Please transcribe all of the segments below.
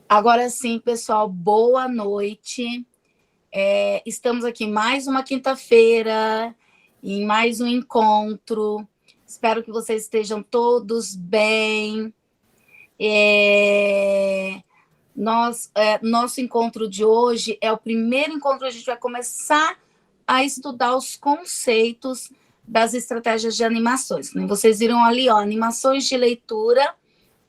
Agora sim, pessoal, boa noite. Estamos aqui mais uma quinta-feira, em mais um encontro. Espero que vocês estejam todos bem. Nosso encontro de hoje é o primeiro encontro. A gente vai começar a estudar os conceitos das estratégias de animações. Vocês viram ali, ó, animações de leitura,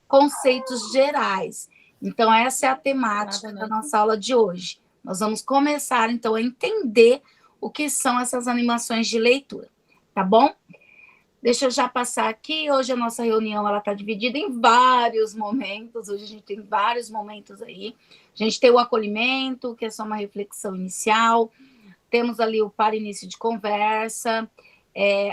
conceitos gerais. Então, essa é a temática da nossa aula de hoje. Nós vamos começar, então, a entender o que são essas animações de leitura, tá bom? Deixa eu já passar aqui. Hoje a nossa reunião está dividida em vários momentos. Hoje a gente tem vários momentos aí. A gente tem o acolhimento, que é só uma reflexão inicial. Temos ali o para início de conversa,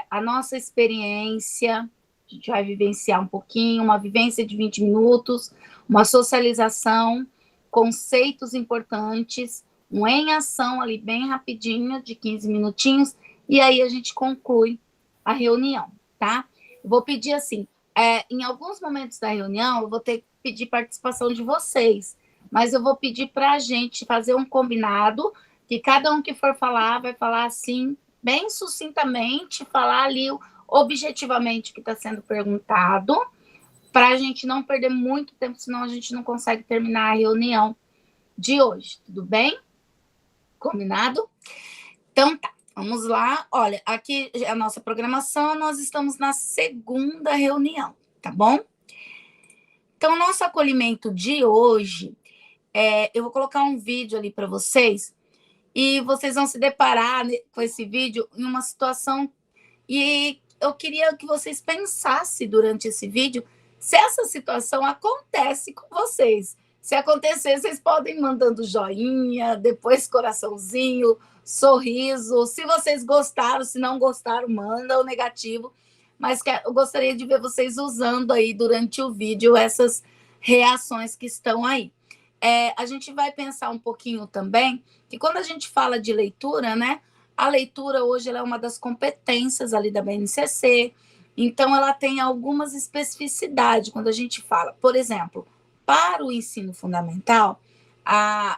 a nossa experiência. A gente vai vivenciar um pouquinho, uma vivência de 20 minutos, uma socialização, conceitos importantes, um em ação ali bem rapidinho, de 15 minutinhos, e aí a gente conclui a reunião, tá? Eu vou pedir assim, em alguns momentos da reunião, eu vou ter que pedir participação de vocês, mas eu vou pedir para a gente fazer um combinado, que cada um que for falar, vai falar assim, bem sucintamente, falar ali objetivamente o que está sendo perguntado, para a gente não perder muito tempo, senão a gente não consegue terminar a reunião de hoje, tudo bem? Combinado? Então tá, vamos lá. Olha, aqui é a nossa programação, nós estamos na segunda reunião, tá bom? Então, nosso acolhimento de hoje, eu vou colocar um vídeo ali para vocês, e vocês vão se deparar com esse vídeo em uma situação, e eu queria que vocês pensassem durante esse vídeo se essa situação acontece com vocês. Se acontecer, vocês podem ir mandando joinha, depois coraçãozinho, sorriso. Se vocês gostaram, se não gostaram, manda o negativo. Mas eu gostaria de ver vocês usando aí durante o vídeo essas reações que estão aí. A gente vai pensar um pouquinho também que quando a gente fala de leitura, né? A leitura hoje ela é uma das competências ali da BNCC, então ela tem algumas especificidades quando a gente fala. Por exemplo, para o ensino fundamental,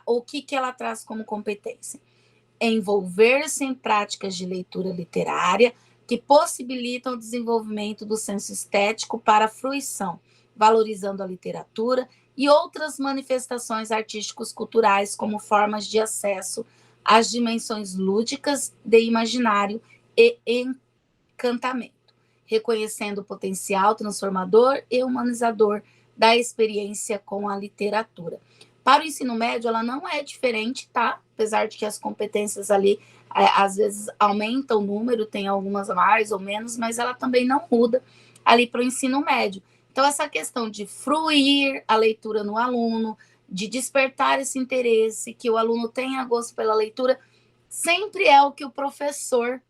o que ela traz como competência? Envolver-se em práticas de leitura literária que possibilitam o desenvolvimento do senso estético para a fruição, valorizando a literatura e outras manifestações artísticos culturais como formas de acesso às dimensões lúdicas de imaginário e encantamento, reconhecendo o potencial transformador e humanizador da experiência com a literatura. Para o ensino médio, ela não é diferente, tá? Apesar de que as competências ali, às vezes, aumentam o número, tem algumas mais ou menos, mas ela também não muda ali para o ensino médio. Então, essa questão de fruir a leitura no aluno, de despertar esse interesse, que o aluno tenha gosto pela leitura, sempre é o que o professor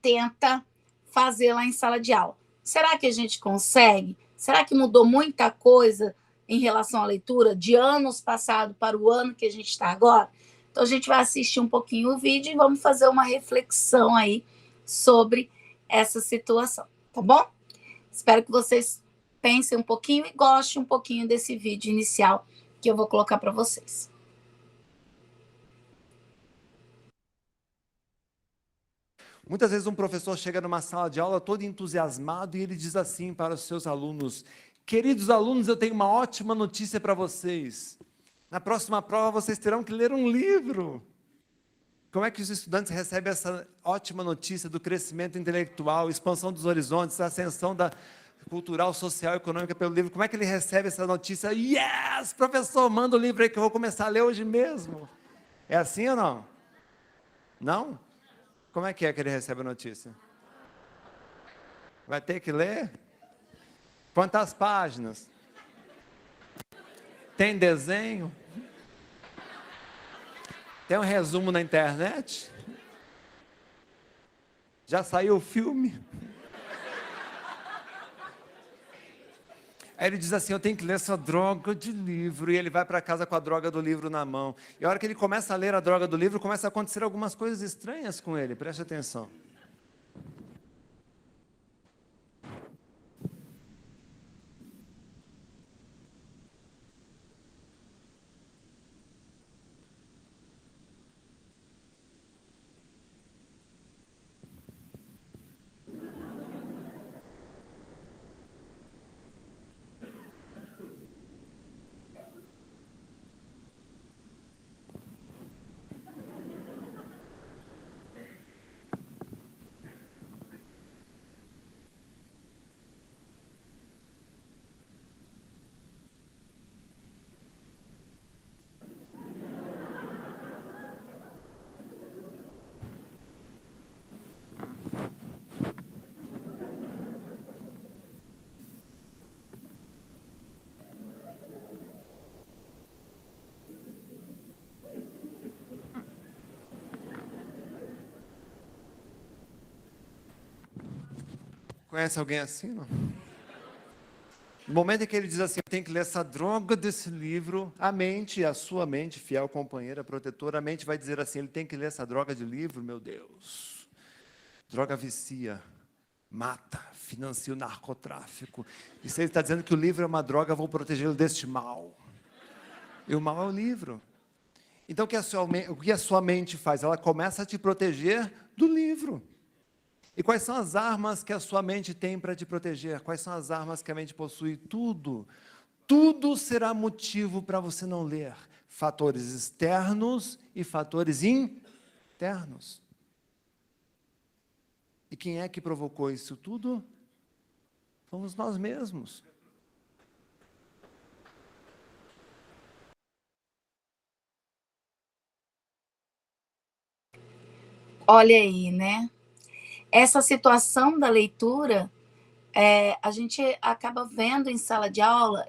tenta fazer lá em sala de aula. Será que a gente consegue? Será que mudou muita coisa em relação à leitura de anos passados para o ano que a gente está agora? Então, a gente vai assistir um pouquinho o vídeo e vamos fazer uma reflexão aí sobre essa situação, tá bom? Espero que vocês pensem um pouquinho e gostem um pouquinho desse vídeo inicial que eu vou colocar para vocês. Muitas vezes um professor chega numa sala de aula todo entusiasmado e ele diz assim para os seus alunos: queridos alunos, eu tenho uma ótima notícia para vocês. Na próxima prova vocês terão que ler um livro. Como é que os estudantes recebem essa ótima notícia do crescimento intelectual, expansão dos horizontes, ascensão da cultural, social, econômica pelo livro? Como é que ele recebe essa notícia? Yes, professor, manda o livro aí que eu vou começar a ler hoje mesmo. É assim ou não? Não? Como é que ele recebe a notícia? Vai ter que ler? Quantas páginas? Tem desenho? Tem um resumo na internet? Já saiu o filme? Aí ele diz assim: eu tenho que ler essa droga de livro. E ele vai para casa com a droga do livro na mão. E a hora que ele começa a ler a droga do livro, começa a acontecer algumas coisas estranhas com ele. Preste atenção. Conhece alguém assim, não? No momento em que ele diz assim, tem que ler essa droga desse livro, a mente, a sua mente, fiel companheira, protetora, a mente vai dizer assim, ele tem que ler essa droga de livro, meu Deus. Droga vicia, mata, financia o narcotráfico. E se ele está dizendo que o livro é uma droga, eu vou protegê-lo deste mal. E o mal é o livro. Então, o que a sua mente faz? Ela começa a te proteger do livro. E quais são as armas que a sua mente tem para te proteger? Quais são as armas que a mente possui? Tudo. Tudo será motivo para você não ler. Fatores externos e fatores internos. E quem é que provocou isso tudo? Fomos nós mesmos. Olha aí, né? Essa situação da leitura, a gente acaba vendo em sala de aula,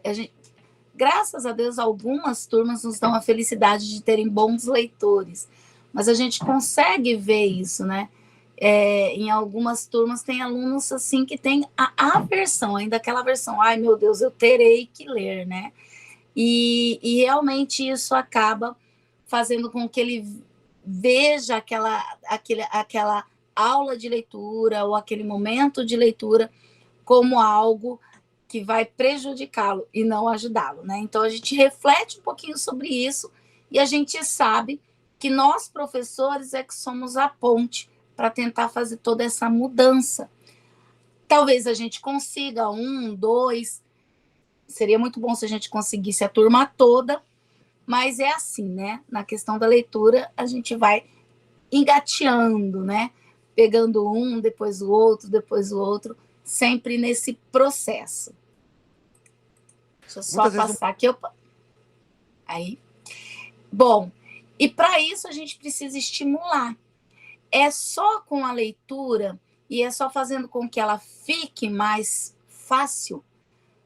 graças a Deus, algumas turmas nos dão a felicidade de terem bons leitores, mas a gente consegue ver isso, né? Em algumas turmas tem alunos assim que tem a aversão, ainda aquela versão, ai meu Deus, eu terei que ler, né? E realmente isso acaba fazendo com que ele veja aquela aula de leitura ou aquele momento de leitura como algo que vai prejudicá-lo e não ajudá-lo, né? Então a gente reflete um pouquinho sobre isso e a gente sabe que nós professores é que somos a ponte para tentar fazer toda essa mudança. Talvez a gente consiga um, dois, seria muito bom se a gente conseguisse a turma toda, mas é assim, né? Na questão da leitura, a gente vai engateando, né? Pegando um, depois o outro, sempre nesse processo. Deixa eu só Muitas vezes, passar aqui. Aí. Bom, e para isso a gente precisa estimular. É só com a leitura e é só fazendo com que ela fique mais fácil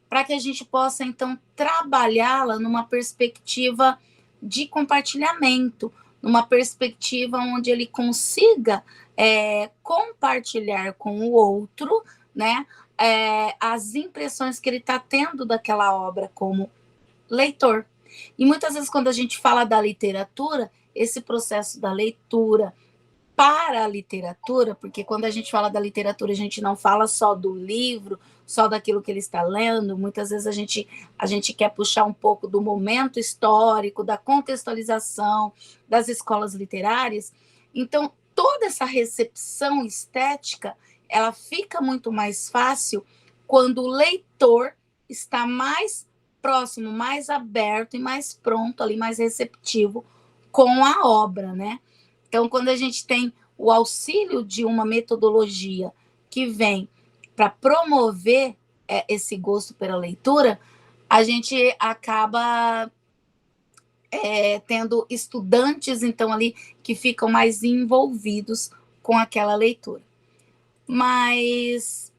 para que a gente possa, então, trabalhá-la numa perspectiva de compartilhamento, numa perspectiva onde ele consiga compartilhar com o outro, né, as impressões que ele está tendo daquela obra como leitor. E muitas vezes, quando a gente fala da literatura, esse processo da leitura para a literatura, porque quando a gente fala da literatura, a gente não fala só do livro, só daquilo que ele está lendo, muitas vezes a gente quer puxar um pouco do momento histórico, da contextualização das escolas literárias. Então, toda essa recepção estética, ela fica muito mais fácil quando o leitor está mais próximo, mais aberto e mais pronto ali, mais receptivo com a obra, né? Então, quando a gente tem o auxílio de uma metodologia que vem para promover esse gosto pela leitura, a gente acaba tendo estudantes, então, ali, que ficam mais envolvidos com aquela leitura. Mas,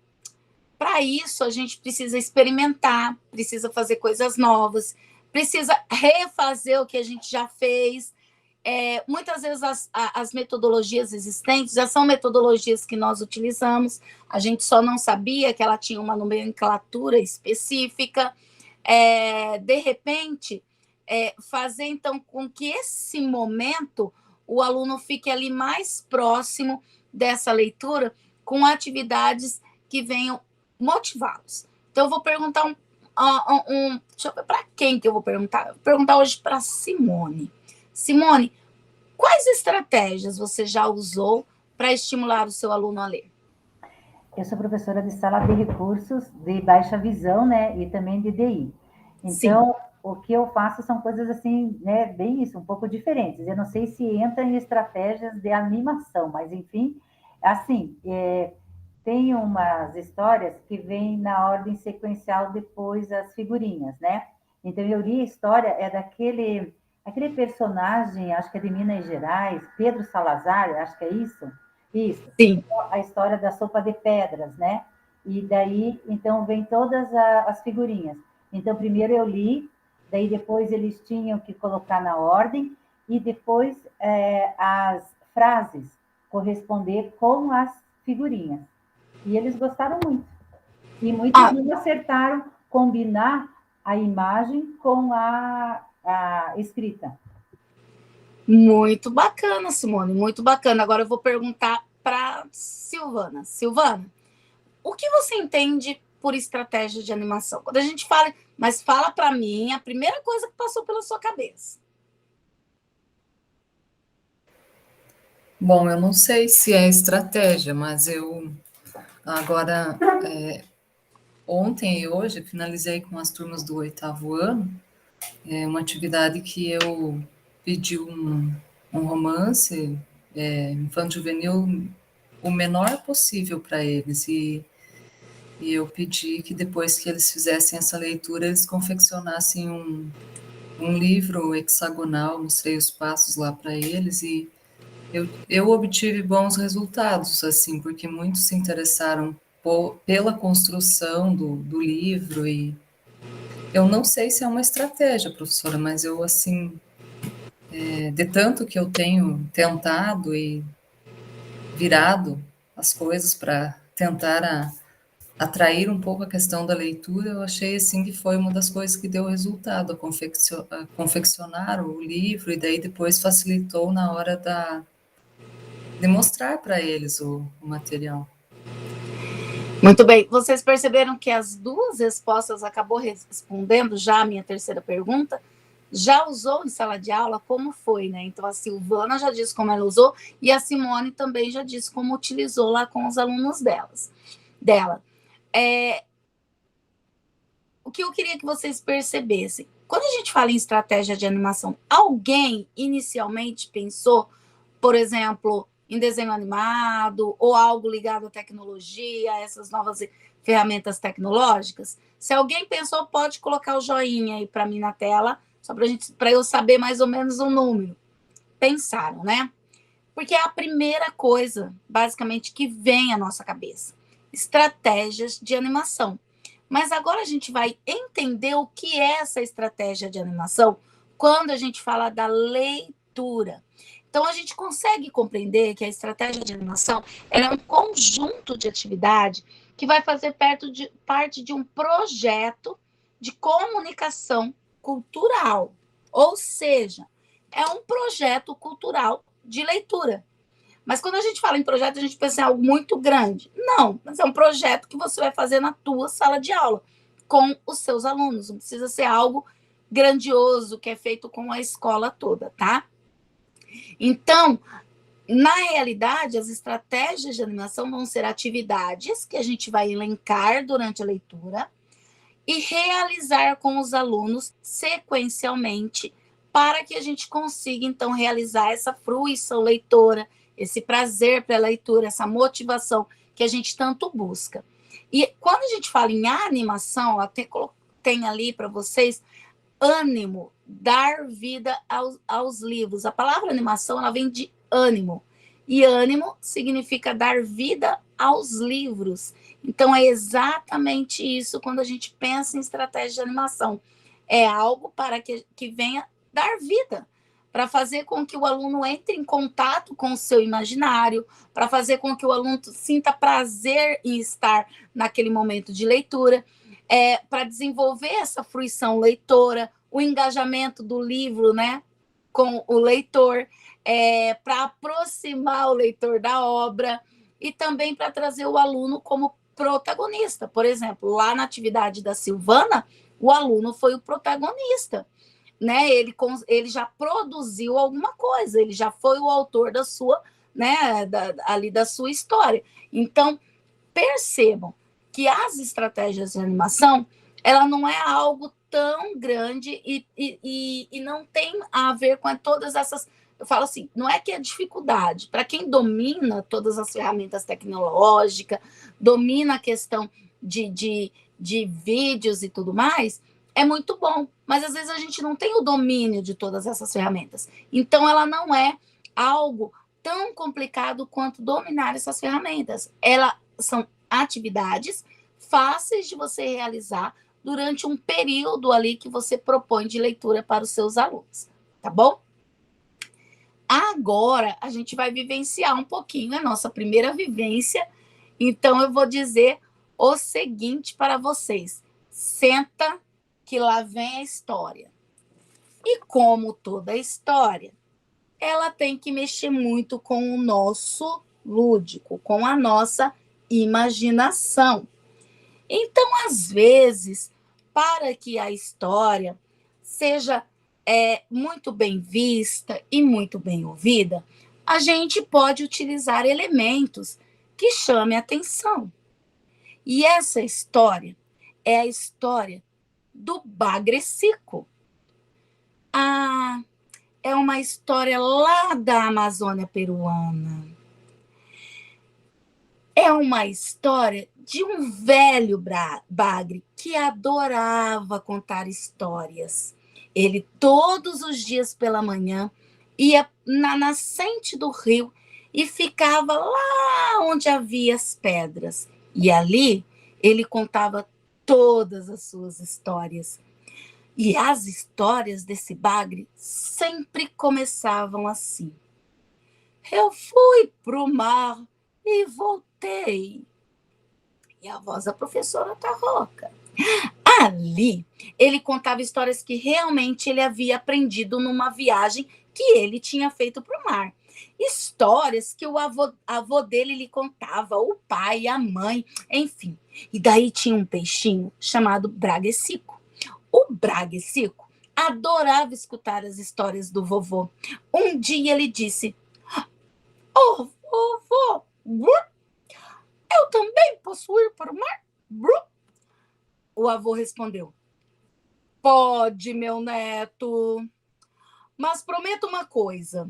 para isso, a gente precisa experimentar, precisa fazer coisas novas, precisa refazer o que a gente já fez. Muitas vezes as metodologias existentes já são metodologias que nós utilizamos, a gente só não sabia que ela tinha uma nomenclatura específica. De repente, fazer então com que esse momento o aluno fique ali mais próximo dessa leitura, com atividades que venham motivá-los. Então, eu vou perguntar deixa eu ver para quem que eu vou perguntar. Vou perguntar hoje para Simone. Simone, quais estratégias você já usou para estimular o seu aluno a ler? Eu sou professora de sala de recursos de baixa visão, né, e também de DI. Então, sim, o que eu faço são coisas assim, né, bem isso, um pouco diferentes. Eu não sei se entra em estratégias de animação, mas enfim, assim, tem umas histórias que vêm na ordem sequencial depois as figurinhas, né? Então, eu li a história, é aquele personagem, acho que é de Minas Gerais, Pedro Salazar, acho que é isso. Isso. Sim. A história da sopa de pedras, né? E daí, então, vem todas as figurinhas. Então, primeiro eu li, daí depois eles tinham que colocar na ordem, e depois as frases corresponder com as figurinhas. E eles gostaram muito. E muitos não acertaram combinar a imagem com a escrita. Muito bacana, Simone, muito bacana. Agora eu vou perguntar para Silvana. Silvana, o que você entende por estratégia de animação? Quando a gente fala, mas fala para mim a primeira coisa que passou pela sua cabeça. Bom, eu não sei se é estratégia, mas eu agora, ontem e hoje, finalizei com as turmas do 8º ano, uma atividade que eu pedi um romance infanto-juvenil o menor possível para eles, e eu pedi que depois que eles fizessem essa leitura, eles confeccionassem um livro hexagonal, mostrei os passos lá para eles, e eu obtive bons resultados, assim, porque muitos se interessaram pela construção do livro, e eu não sei se é uma estratégia, professora, mas eu, assim, de tanto que eu tenho tentado e virado as coisas para tentar atrair um pouco a questão da leitura, eu achei, assim, que foi uma das coisas que deu resultado, a confeccionar o livro, e daí depois facilitou na hora de mostrar para eles o material. Muito bem. Vocês perceberam que as duas respostas acabou respondendo já a minha terceira pergunta? Já usou em sala de aula? Como foi, né? Então, a Silvana já disse como ela usou e a Simone também já disse como utilizou lá com os alunos dela. O que eu queria que vocês percebessem, quando a gente fala em estratégia de animação, alguém inicialmente pensou, por exemplo, em desenho animado ou algo ligado à tecnologia, essas novas ferramentas tecnológicas? Se alguém pensou, pode colocar o joinha aí para mim na tela, só para eu saber mais ou menos o número. Pensaram, né? Porque é a primeira coisa, basicamente, que vem à nossa cabeça. Estratégias de animação. Mas agora a gente vai entender o que é essa estratégia de animação quando a gente fala da leitura. Então, a gente consegue compreender que a estratégia de animação é um conjunto de atividade que vai fazer parte de um projeto de comunicação cultural. Ou seja, é um projeto cultural de leitura. Mas quando a gente fala em projeto, a gente pensa em algo muito grande. Não, mas é um projeto que você vai fazer na tua sala de aula, com os seus alunos. Não precisa ser algo grandioso, que é feito com a escola toda, tá? Então, na realidade, as estratégias de animação vão ser atividades que a gente vai elencar durante a leitura e realizar com os alunos sequencialmente para que a gente consiga, então, realizar essa fruição leitora, esse prazer pela leitura, essa motivação que a gente tanto busca. E quando a gente fala em animação, tem ali para vocês ânimo, dar vida aos livros. A palavra animação, ela vem de ânimo. E ânimo significa dar vida aos livros. Então, é exatamente isso quando a gente pensa em estratégia de animação. É algo para que venha dar vida, para fazer com que o aluno entre em contato com o seu imaginário, para fazer com que o aluno sinta prazer em estar naquele momento de leitura, para desenvolver essa fruição leitora, o engajamento do livro, né, com o leitor, para aproximar o leitor da obra e também para trazer o aluno como protagonista. Por exemplo, lá na atividade da Silvana, o aluno foi o protagonista, né? Ele já produziu alguma coisa, ele já foi o autor da sua, né, ali da sua história. Então, percebam que as estratégias de animação, ela não é algo tão grande e não tem a ver com todas essas... Eu falo assim, não é que é dificuldade. Para quem domina todas as ferramentas tecnológicas, domina a questão de vídeos e tudo mais, é muito bom. Mas, às vezes, a gente não tem o domínio de todas essas ferramentas. Então, ela não é algo tão complicado quanto dominar essas ferramentas. Elas são atividades fáceis de você realizar durante um período ali que você propõe de leitura para os seus alunos, tá bom? Agora, a gente vai vivenciar um pouquinho a nossa primeira vivência Então, eu vou dizer o seguinte para vocês. Senta, que lá vem a história. E como toda história, ela tem que mexer muito com o nosso lúdico, com a nossa imaginação. Então, às vezes, para que a história seja muito bem vista e muito bem ouvida, a gente pode utilizar elementos que chamem a atenção. E essa história é a história do Bagrecico. É uma história lá da Amazônia peruana. É uma história de um velho bagre que adorava contar histórias. Ele, todos os dias pela manhã, ia na nascente do rio e ficava lá onde havia as pedras. E ali ele contava todas as suas histórias. E as histórias desse bagre sempre começavam assim. Eu fui pro mar e voltei. E a voz da professora tá rouca. Ali, ele contava histórias que realmente ele havia aprendido numa viagem que ele tinha feito para o mar. Histórias que o avô dele lhe contava, o pai, a mãe, enfim. E daí tinha um peixinho chamado Braguecico. O Braguecico adorava escutar as histórias do vovô. Um dia ele disse: "Oh, vovô, eu também posso ir para o mar?" O avô respondeu: "Pode, meu neto, mas prometo uma coisa,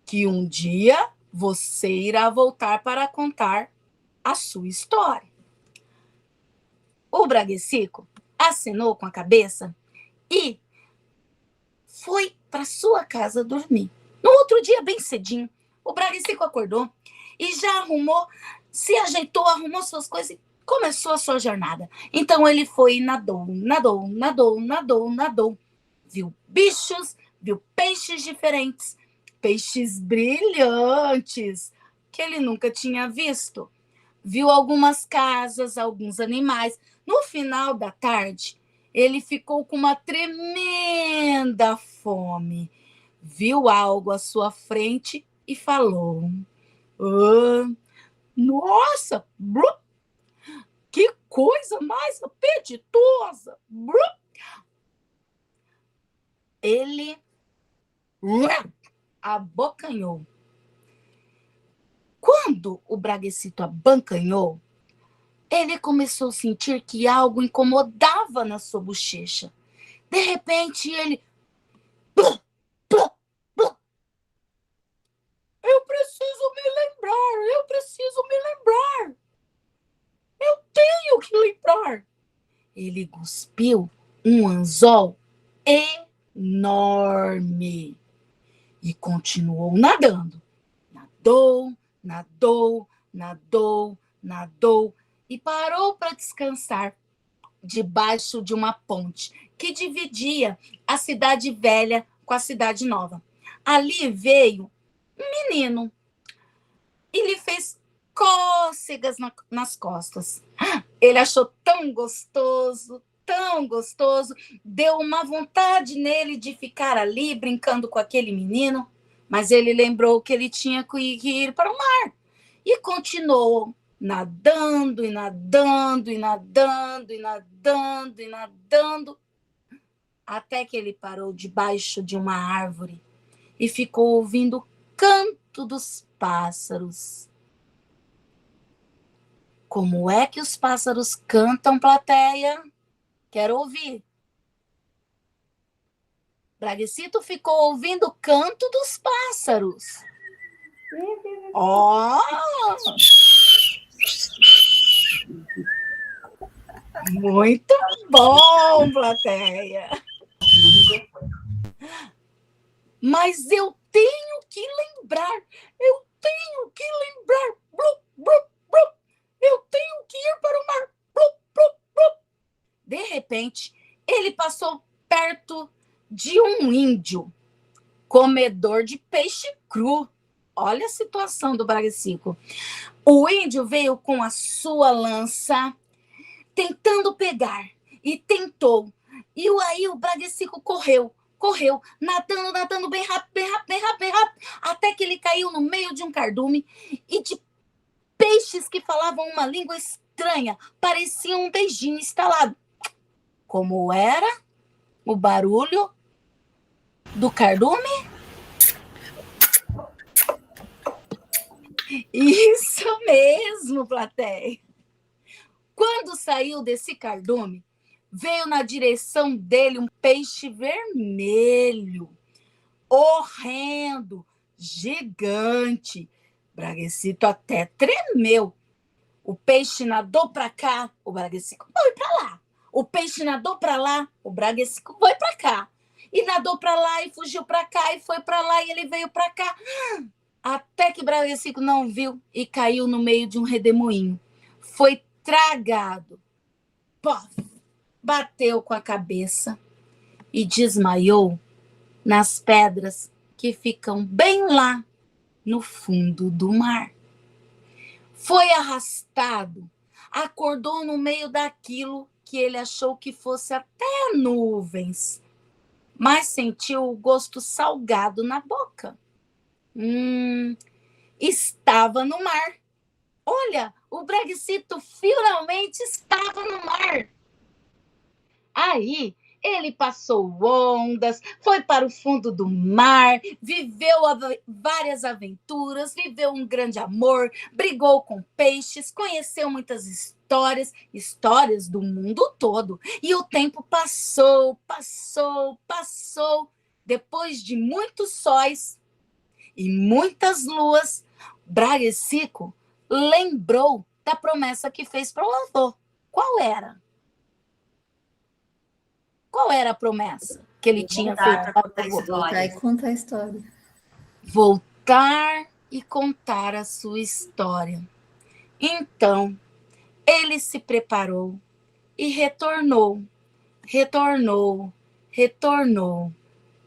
que um dia você irá voltar para contar a sua história." O Braguecico acenou com a cabeça e foi para sua casa dormir. No outro dia, bem cedinho, o Braguecico acordou e já se ajeitou, arrumou suas coisas e começou a sua jornada. Então ele foi e nadou. Viu bichos, viu peixes diferentes, peixes brilhantes que ele nunca tinha visto. Viu algumas casas, alguns animais. No final da tarde, ele ficou com uma tremenda fome. Viu algo à sua frente e falou: "Nossa, que coisa mais apetitosa!" Ele abocanhou. Quando o Braguecito abancanhou, ele começou a sentir que algo incomodava na sua bochecha. De repente, ele... Eu preciso me lembrar. Eu tenho que lembrar. Ele cuspiu um anzol enorme e continuou nadando. Nadou e parou para descansar debaixo de uma ponte que dividia a cidade velha com a cidade nova. Ali veio um menino e lhe fez cócegas nas costas. Ele achou tão gostoso, deu uma vontade nele de ficar ali brincando com aquele menino, mas ele lembrou que ele tinha que ir para o mar e continuou nadando, até que ele parou debaixo de uma árvore e ficou ouvindo o canto dos pássaros. Como é que os pássaros cantam, plateia? Quero ouvir. Braguecito ficou ouvindo o canto dos pássaros. Muito bom, plateia. Mas eu tenho que lembrar. Eu tenho que ir para o mar. De repente, ele passou perto de um índio, comedor de peixe cru. Olha a situação do Braguecico. O índio veio com a sua lança, tentando pegar, e tentou. E aí o Braguecico correu, nadando bem rápido, até que ele caiu no meio de um cardume e de peixes que falavam uma língua estranha, pareciam um beijinho instalado. Como era o barulho do cardume? Isso mesmo, plateia. Quando saiu desse cardume, veio na direção dele um peixe vermelho, horrendo, gigante. Braguecito até tremeu. O peixe nadou para cá, o Braguecico foi para lá. O peixe nadou para lá, o Braguecico foi para cá. E nadou para lá e fugiu para cá e foi para lá e ele veio para cá. Até que Braguecico não viu e caiu no meio de um redemoinho. Foi tragado. Pof! Bateu com a cabeça e desmaiou nas pedras que ficam bem lá no fundo do mar. Foi arrastado, acordou no meio daquilo que ele achou que fosse até nuvens, mas sentiu o gosto salgado na boca. Estava no mar. Olha, o Braguecito finalmente estava no mar. Aí ele passou ondas, foi para o fundo do mar, viveu várias aventuras, viveu um grande amor, brigou com peixes, conheceu muitas histórias do mundo todo. E o tempo passou. Depois de muitos sóis e muitas luas, Braguecico lembrou da promessa que fez para o avô. Qual era? Qual era a promessa que ele tinha feito para o avô? Voltar e contar a história. Voltar e contar a sua história. Então, ele se preparou e retornou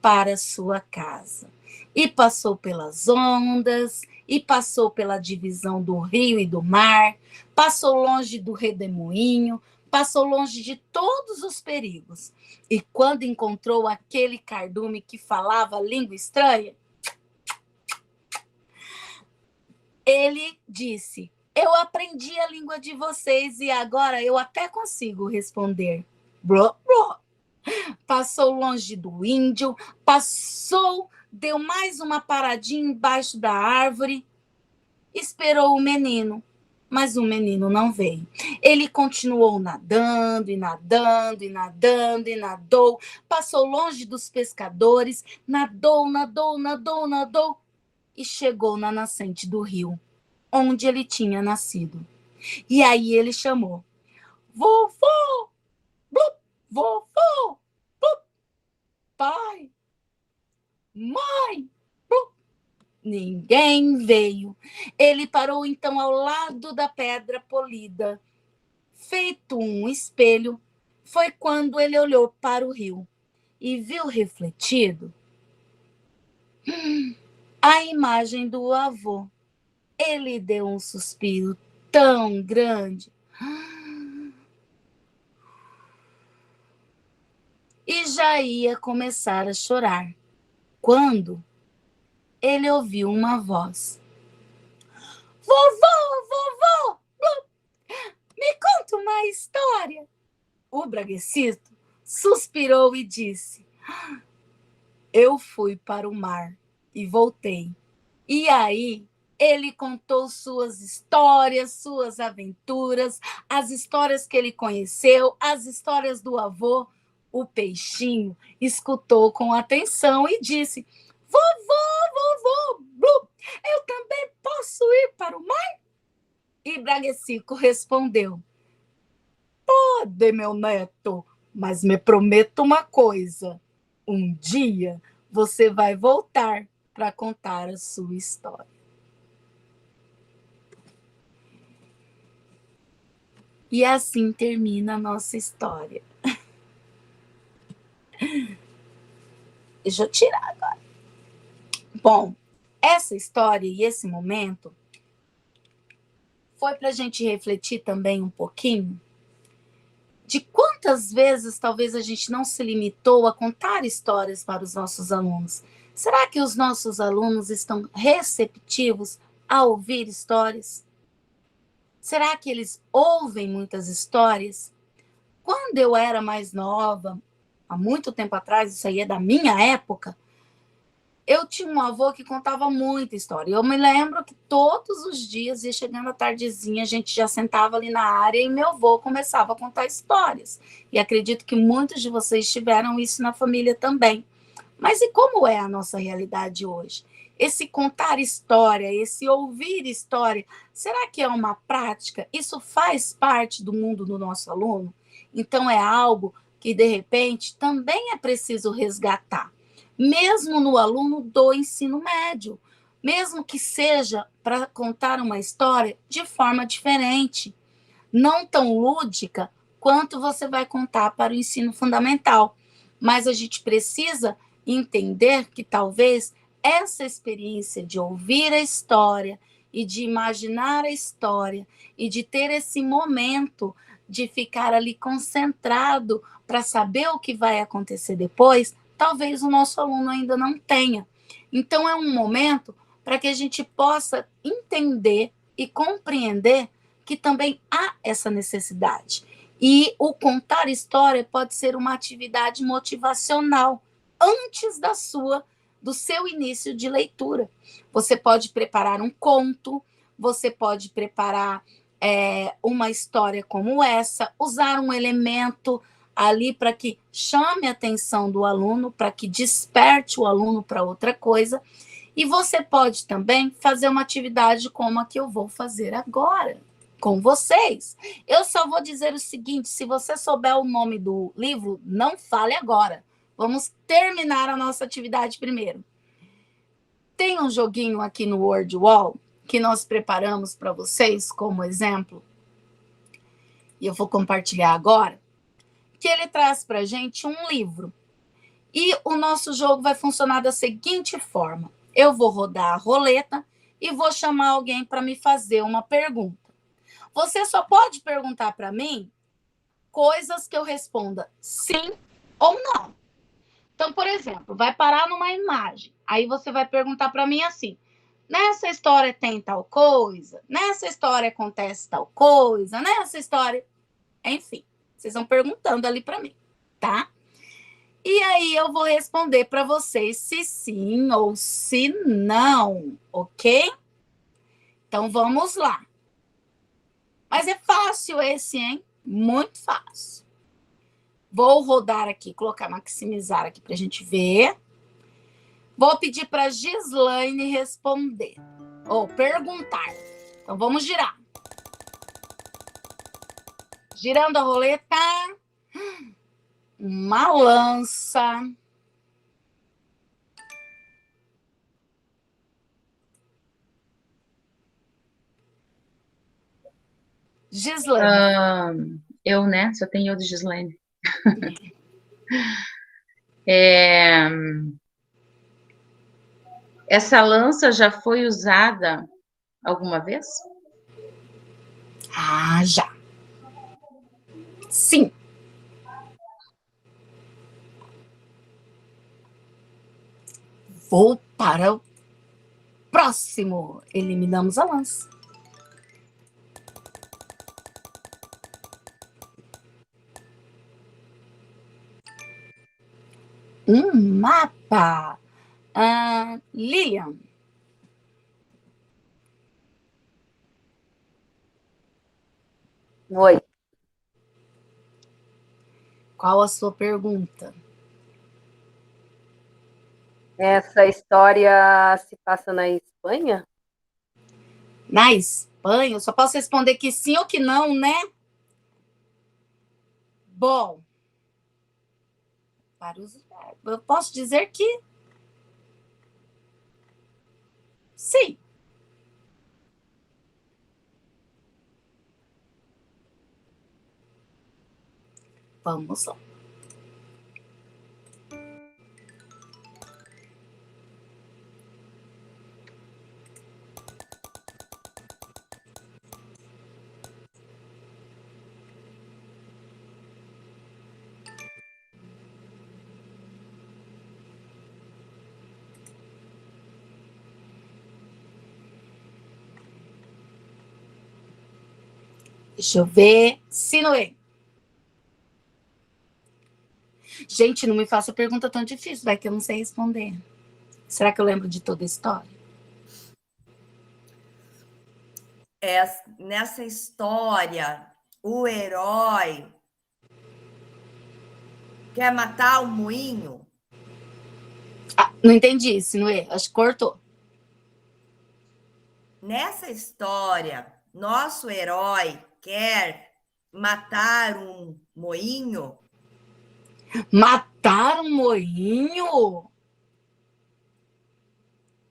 para sua casa. E passou pelas ondas, e passou pela divisão do rio e do mar, passou longe do redemoinho, passou longe de todos os perigos. E quando encontrou aquele cardume que falava língua estranha, ele disse: eu aprendi a língua de vocês e agora eu até consigo responder. Blá, blá. Passou longe do índio, deu mais uma paradinha embaixo da árvore, esperou o menino, mas o menino não veio. Ele continuou nadando, passou longe dos pescadores, nadou, e chegou na nascente do rio, onde ele tinha nascido. E aí ele chamou: vovô, blup, vovô, blup, pai, mãe, blup. Ninguém veio. Ele parou então ao lado da pedra polida, feito um espelho. Foi quando ele olhou para o rio e viu refletido a imagem do avô. Ele deu um suspiro tão grande e já ia começar a chorar, quando ele ouviu uma voz: vovô, me conta uma história. O Braguecito suspirou e disse: eu fui para o mar e voltei. E aí ele contou suas histórias, suas aventuras, as histórias que ele conheceu, as histórias do avô. O peixinho escutou com atenção e disse: vovô, blup, eu também posso ir para o mar? E Braguecico respondeu: pode, meu neto, mas me prometa uma coisa: um dia você vai voltar para contar a sua história. E assim termina a nossa história. Deixa eu tirar agora. Bom, essa história e esse momento foi para a gente refletir também um pouquinho de quantas vezes talvez a gente não se limitou a contar histórias para os nossos alunos. Será que os nossos alunos estão receptivos a ouvir histórias? Será que eles ouvem muitas histórias? Quando eu era mais nova, há muito tempo atrás, isso aí é da minha época, eu tinha um avô que contava muita história. Eu me lembro que todos os dias, ia chegando a tardezinha, a gente já sentava ali na área e meu avô começava a contar histórias. E acredito que muitos de vocês tiveram isso na família também. Mas e como é a nossa realidade hoje? Esse contar história, esse ouvir história, será que é uma prática? Isso faz parte do mundo do nosso aluno? Então é algo que, de repente, também é preciso resgatar. Mesmo no aluno do ensino médio, mesmo que seja para contar uma história de forma diferente, não tão lúdica quanto você vai contar para o ensino fundamental. Mas a gente precisa entender que talvez essa experiência de ouvir a história e de imaginar a história e de ter esse momento de ficar ali concentrado para saber o que vai acontecer depois, talvez o nosso aluno ainda não tenha. Então, é um momento para que a gente possa entender e compreender que também há essa necessidade. E o contar história pode ser uma atividade motivacional antes do seu início de leitura. Você pode preparar um conto, você pode preparar uma história como essa, usar um elemento ali para que chame a atenção do aluno, para que desperte o aluno para outra coisa. E você pode também fazer uma atividade como a que eu vou fazer agora com vocês. Eu só vou dizer o seguinte: se você souber o nome do livro, não fale agora. Vamos terminar a nossa atividade primeiro. Tem um joguinho aqui no Word Wall que nós preparamos para vocês como exemplo, e eu vou compartilhar agora, que ele traz para a gente um livro. E o nosso jogo vai funcionar da seguinte forma: eu vou rodar a roleta e vou chamar alguém para me fazer uma pergunta. Você só pode perguntar para mim coisas que eu responda sim ou não. Então, por exemplo, vai parar numa imagem. Aí você vai perguntar para mim assim: nessa história tem tal coisa? Nessa história acontece tal coisa? Nessa história... Enfim, vocês vão perguntando ali para mim, tá? E aí eu vou responder para vocês se sim ou se não, ok? Então, vamos lá. Mas é fácil esse, hein? Muito fácil. Vou rodar aqui, colocar, maximizar aqui para a gente ver. Vou pedir para a Gislaine responder, ou perguntar. Então, vamos girar. Girando a roleta. Uma lança. Gislaine. Eu, né? Só tem eu de Gislaine. Essa lança já foi usada alguma vez? Já. Sim. Vou para o próximo. Eliminamos a lança. Um mapa. Lilian. Oi. Qual a sua pergunta? Essa história se passa na Espanha? Na Espanha? Eu só posso responder que sim ou que não, né? Bom, eu posso dizer que sim. Vamos lá. Deixa eu ver. Sinoe. Gente, não me faça pergunta tão difícil, vai que eu não sei responder. Será que eu lembro de toda a história? Nessa história, o herói quer matar o moinho? Não entendi, Sinoe. Acho que cortou. Nessa história, nosso herói quer matar um moinho? Matar um moinho?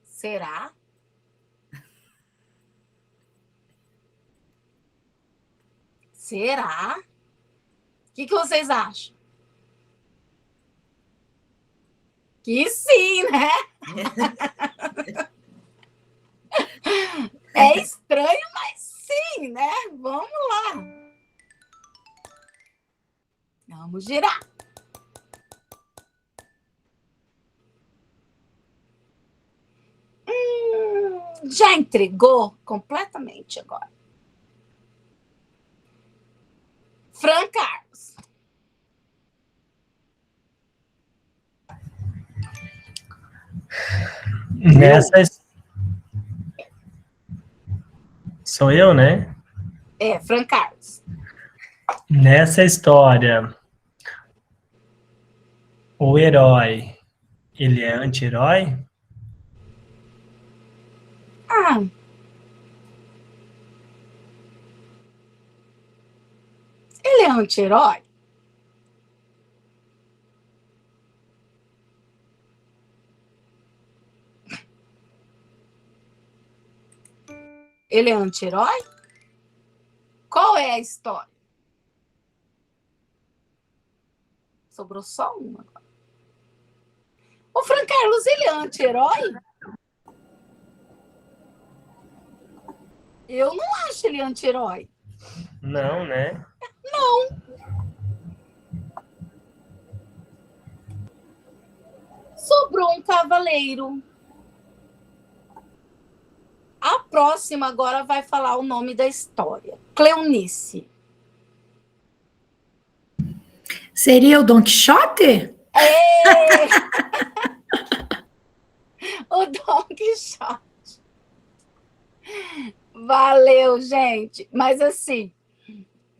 Será? Será? O que vocês acham? Que sim, né? É estranho, mas sim, né? Vamos lá. Vamos girar. Já entregou completamente agora. Fran Carlos. Sou eu, né? Fran Carlos. Nessa história, o herói, ele é anti-herói? Ele é anti-herói? Ele é anti-herói? Qual é a história? Sobrou só uma agora. O Fran Carlos, ele é anti-herói? Eu não acho ele anti-herói. Não, né? Sobrou um cavaleiro. A próxima agora vai falar o nome da história. Cleonice. Seria o Don Quixote? O Don Quixote. Valeu, gente. Mas assim,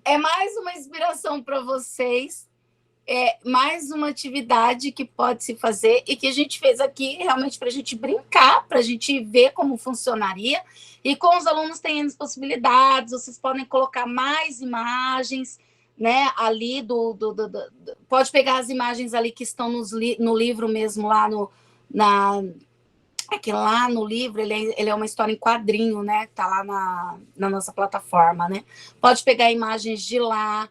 é mais uma inspiração para vocês. É mais uma atividade que pode se fazer e que a gente fez aqui realmente para a gente brincar, para a gente ver como funcionaria. E com os alunos tem as possibilidades, vocês podem colocar mais imagens, né? Ali pode pegar as imagens ali que estão no livro mesmo, lá é que lá no livro ele é uma história em quadrinho, né? Tá lá na nossa plataforma, né? Pode pegar imagens de lá.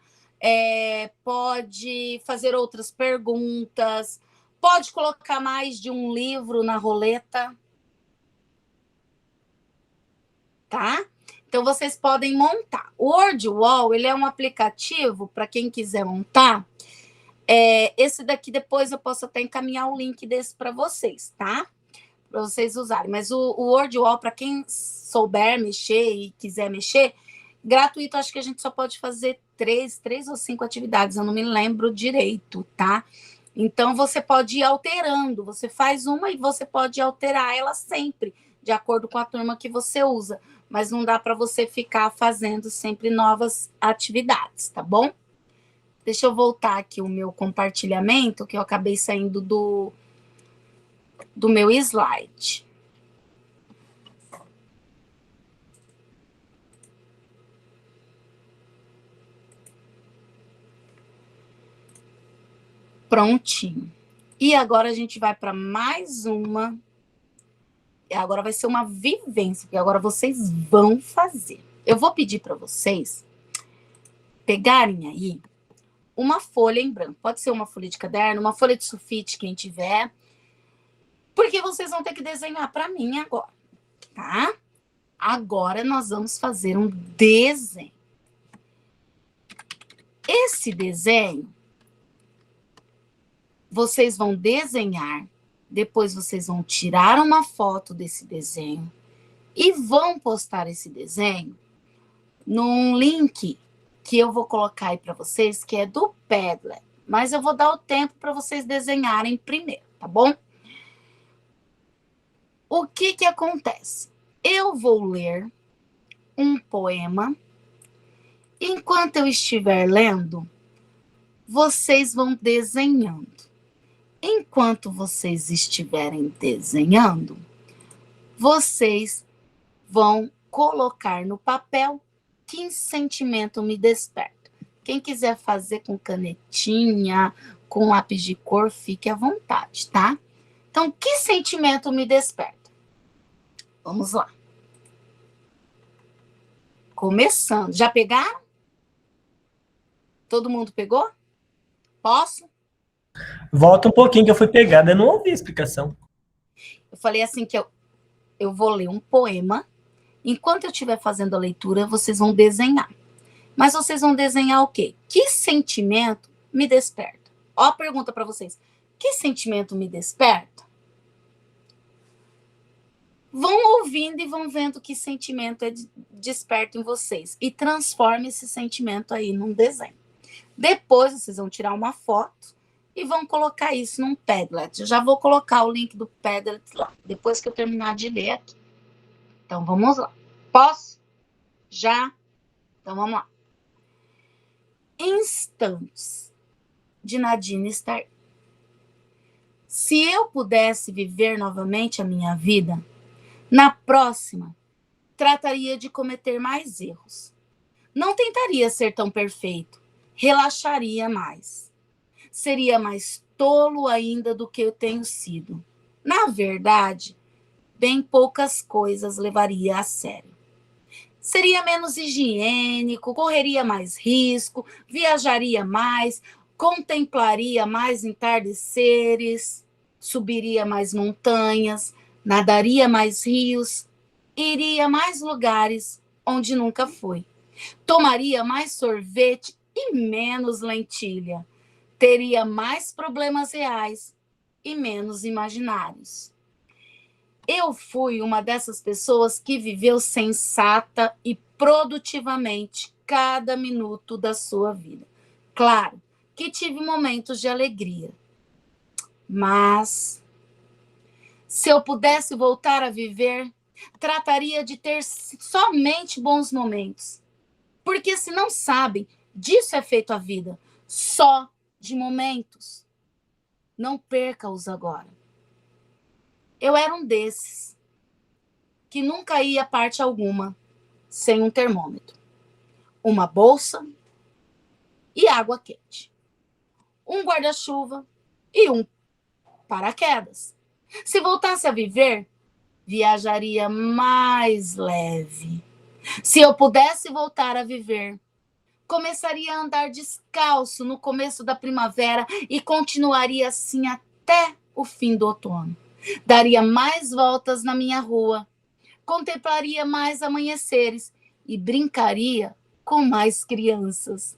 Pode fazer outras perguntas, pode colocar mais de um livro na roleta, tá? Então, vocês podem montar. O WordWall, ele é um aplicativo para quem quiser montar. Esse daqui, depois eu posso até encaminhar o link desse para vocês, tá? Para vocês usarem. Mas o WordWall, para quem souber mexer e quiser mexer, gratuito, acho que a gente só pode fazer 3 ou 5 atividades, eu não me lembro direito, tá? Então, você pode ir alterando, você faz uma e você pode alterar ela sempre, de acordo com a turma que você usa, mas não dá para você ficar fazendo sempre novas atividades, tá bom? Deixa eu voltar aqui o meu compartilhamento, que eu acabei saindo do meu slide. Prontinho. E agora a gente vai para mais uma. E agora vai ser uma vivência, porque agora vocês vão fazer. Eu vou pedir para vocês pegarem aí uma folha em branco. Pode ser uma folha de caderno, uma folha de sulfite, quem tiver. Porque vocês vão ter que desenhar para mim agora, tá? Agora nós vamos fazer um desenho. Esse desenho vocês vão desenhar, depois vocês vão tirar uma foto desse desenho e vão postar esse desenho num link que eu vou colocar aí para vocês, que é do Padlet. Mas eu vou dar o tempo para vocês desenharem primeiro, tá bom? O que que acontece? Eu vou ler um poema. Enquanto eu estiver lendo, vocês vão desenhando. Enquanto vocês estiverem desenhando, vocês vão colocar no papel que sentimento me desperta. Quem quiser fazer com canetinha, com lápis de cor, fique à vontade, tá? Então, que sentimento me desperta? Vamos lá. Começando. Já pegaram? Todo mundo pegou? Posso? Volta um pouquinho que eu fui pegada, eu não ouvi a explicação. Eu falei assim que eu vou ler um poema. Enquanto eu estiver fazendo a leitura, vocês vão desenhar. Mas vocês vão desenhar o quê? Que sentimento me desperta? Ó a pergunta para vocês. Que sentimento me desperta? Vão ouvindo e vão vendo que sentimento é desperto em vocês. E transforme esse sentimento aí num desenho. Depois vocês vão tirar uma foto e vão colocar isso num Padlet. Eu já vou colocar o link do Padlet lá, depois que eu terminar de ler aqui. Então, vamos lá. Posso? Já? Então, vamos lá. Instantes, de Nadine Starr. Se eu pudesse viver novamente a minha vida, na próxima, trataria de cometer mais erros. Não tentaria ser tão perfeito. Relaxaria mais. Seria mais tolo ainda do que eu tenho sido. Na verdade, bem poucas coisas levaria a sério. Seria menos higiênico, correria mais risco, viajaria mais, contemplaria mais entardeceres, subiria mais montanhas, nadaria mais rios, iria a mais lugares onde nunca fui. Tomaria mais sorvete e menos lentilha. Teria mais problemas reais e menos imaginários. Eu fui uma dessas pessoas que viveu sensata e produtivamente cada minuto da sua vida. Claro que tive momentos de alegria, mas se eu pudesse voltar a viver, trataria de ter somente bons momentos. Porque se não sabem, disso é feito a vida, só de momentos. Não perca-os agora. Eu era um desses, que nunca ia parte alguma sem um termômetro, uma bolsa e água quente, um guarda-chuva e um paraquedas. Se voltasse a viver, viajaria mais leve. Se eu pudesse voltar a viver, começaria a andar descalço no começo da primavera e continuaria assim até o fim do outono. Daria mais voltas na minha rua, contemplaria mais amanheceres e brincaria com mais crianças.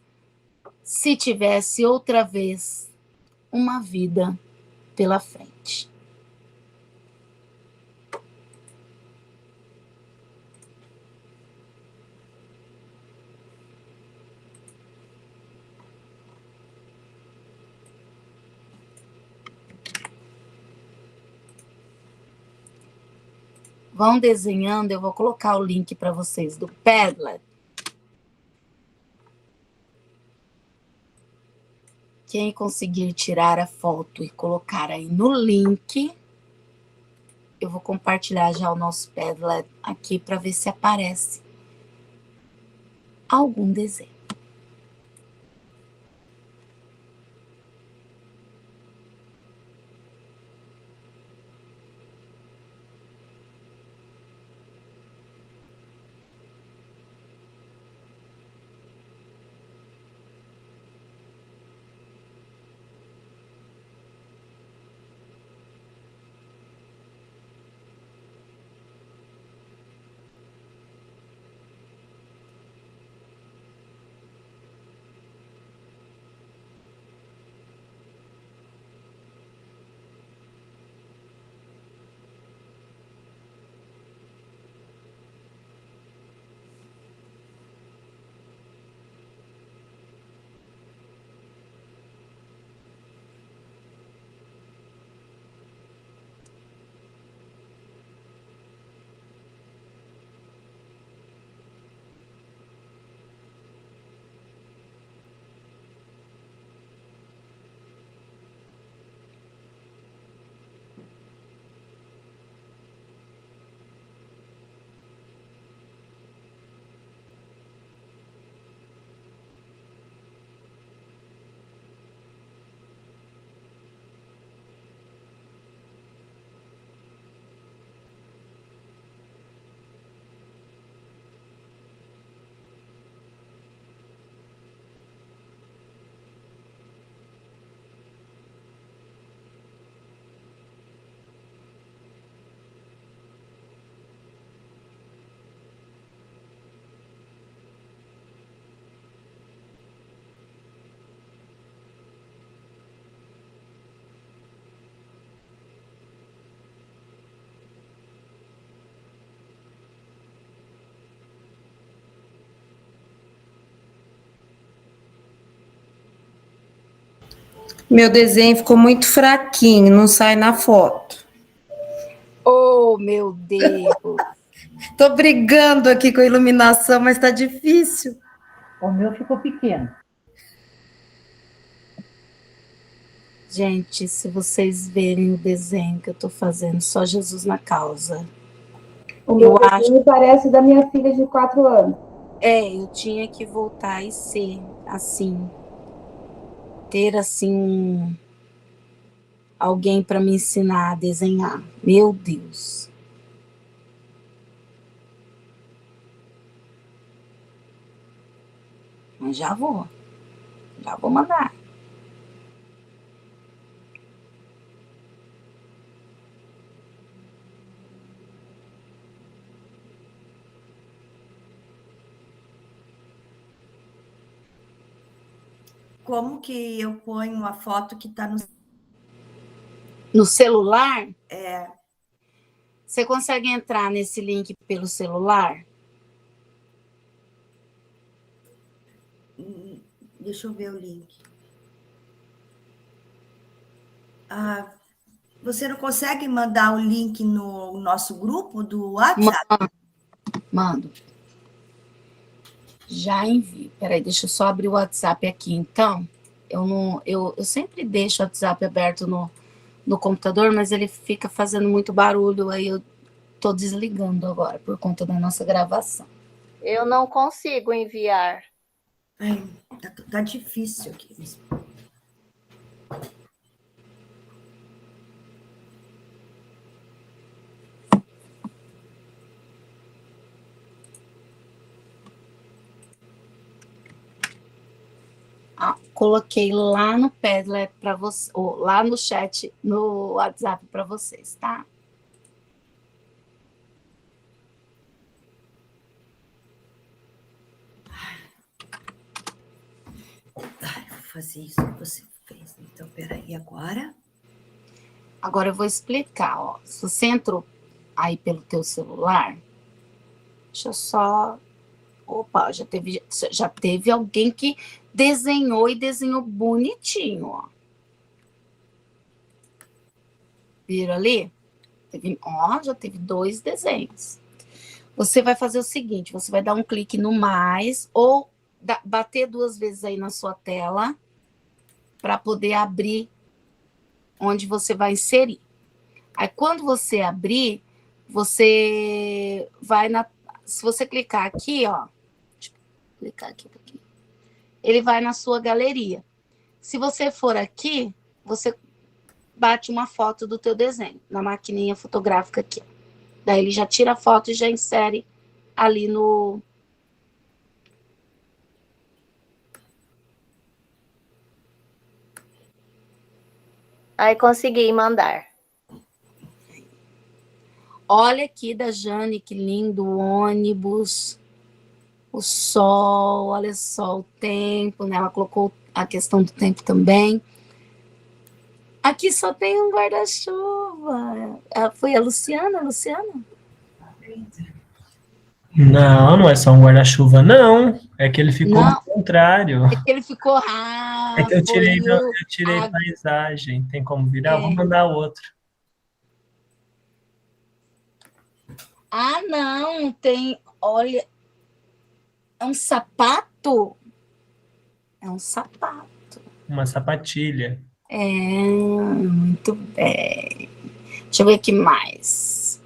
Se tivesse outra vez uma vida pela frente. Vão desenhando, eu vou colocar o link para vocês do Padlet. Quem conseguir tirar a foto e colocar aí no link, eu vou compartilhar já o nosso Padlet aqui para ver se aparece algum desenho. Meu desenho ficou muito fraquinho, não sai na foto. Oh, meu Deus! Tô brigando aqui com a iluminação, mas tá difícil. O meu ficou pequeno. Gente, se vocês verem o desenho que eu tô fazendo, só Jesus na causa. O meu Eu acho. desenho parece da minha filha de 4 anos. Eu tinha que voltar e ser assim. Ter assim alguém para me ensinar a desenhar. Meu Deus. Mas já vou mandar. Como que eu ponho uma foto que está no celular? É. Você consegue entrar nesse link pelo celular? Deixa eu ver o link. Ah, você não consegue mandar o link no nosso grupo do WhatsApp? Mando. Já envio. Peraí, deixa eu só abrir o WhatsApp aqui, então. Eu sempre deixo o WhatsApp aberto no computador, mas ele fica fazendo muito barulho, aí eu tô desligando agora, por conta da nossa gravação. Eu não consigo enviar. Ai, tá difícil aqui. Coloquei lá no Padlet para você, ou lá no chat, no WhatsApp para vocês, tá? Vou fazer isso que você fez. Então, peraí, agora. Agora eu vou explicar, ó. Se você entrou aí pelo teu celular, deixa eu só... Opa, já teve alguém que desenhou e desenhou bonitinho, ó. Viram ali? Já teve 2 desenhos. Você vai fazer o seguinte, você vai dar um clique no mais ou bater 2 vezes aí na sua tela para poder abrir onde você vai inserir. Aí, quando você abrir, você vai se você clicar aqui, ó, deixa eu clicar aqui um pouquinho, ele vai na sua galeria. Se você for aqui, você bate uma foto do teu desenho na maquininha fotográfica aqui. Daí ele já tira a foto e já insere ali no... Aí consegui mandar. Olha aqui da Jane, que lindo, o ônibus, o sol, olha só o tempo, né? Ela colocou a questão do tempo também. Aqui só tem um guarda-chuva. Foi a Luciana? Não é só um guarda-chuva, não. É que ele ficou ao contrário. É que ele ficou... É que eu tirei paisagem. Tem como virar? Vou mandar outro. Não, tem... Olha... É um sapato? É um sapato. Uma sapatilha. Muito bem. Deixa eu ver aqui mais.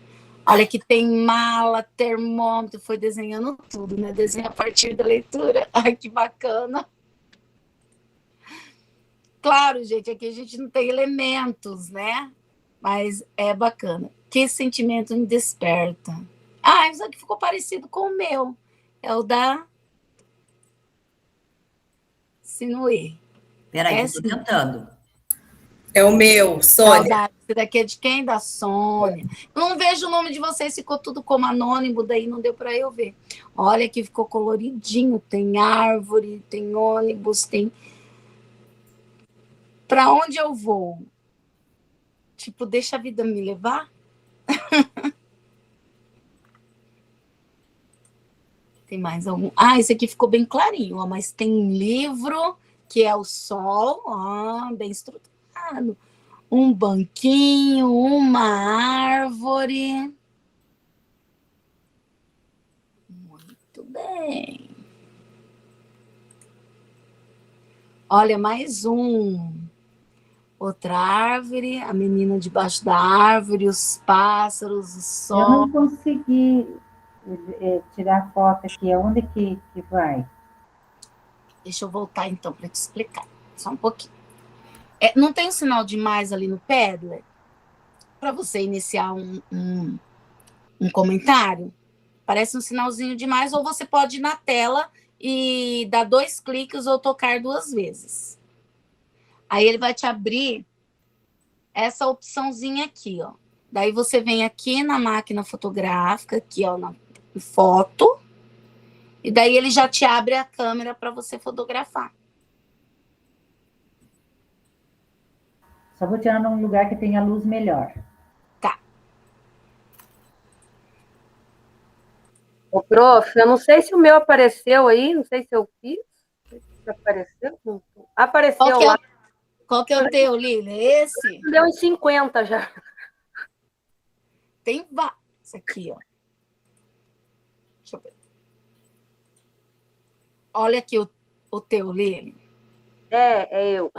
Olha que tem mala, termômetro, foi desenhando tudo, né? Desenha a partir da leitura. Ai, que bacana. Claro, gente, aqui a gente não tem elementos, né? Mas é bacana. Que sentimento me desperta. Isso aqui ficou parecido com o meu. É o da Sinuê. Peraí, estou tentando. É o meu, Sônia. Esse daqui é de quem? Da Sônia. Eu não vejo o nome de vocês, ficou tudo como anônimo, daí não deu para eu ver. Olha que ficou coloridinho, tem árvore, tem ônibus, tem... Para onde eu vou? Tipo, deixa a vida me levar? Tem mais algum? Esse aqui ficou bem clarinho, ó, mas tem livro, que é o sol, bem estruturado. Um banquinho, uma árvore. Muito bem. Olha, mais um. Outra árvore, a menina debaixo da árvore, os pássaros, o Eu sol. não consegui tirar foto aqui. Aonde que vai? Deixa eu voltar então para te explicar. Só um pouquinho. Não tem um sinal de mais ali no Padlet? Para você iniciar um comentário? Parece um sinalzinho de mais, ou você pode ir na tela e dar 2 cliques ou tocar 2 vezes. Aí ele vai te abrir essa opçãozinha aqui, ó. Daí você vem aqui na máquina fotográfica, aqui, ó, na foto, e daí ele já te abre a câmera para você fotografar. Só vou tirar num lugar que tenha luz melhor. Tá. Ô, prof, eu não sei se o meu apareceu aí, não sei se eu fiz. Não sei se apareceu. Apareceu lá. Qual que é o teu, Lili? Esse? Deu uns 50 já. Tem vários aqui, ó. Deixa eu ver. Olha aqui o teu, Lili. É eu.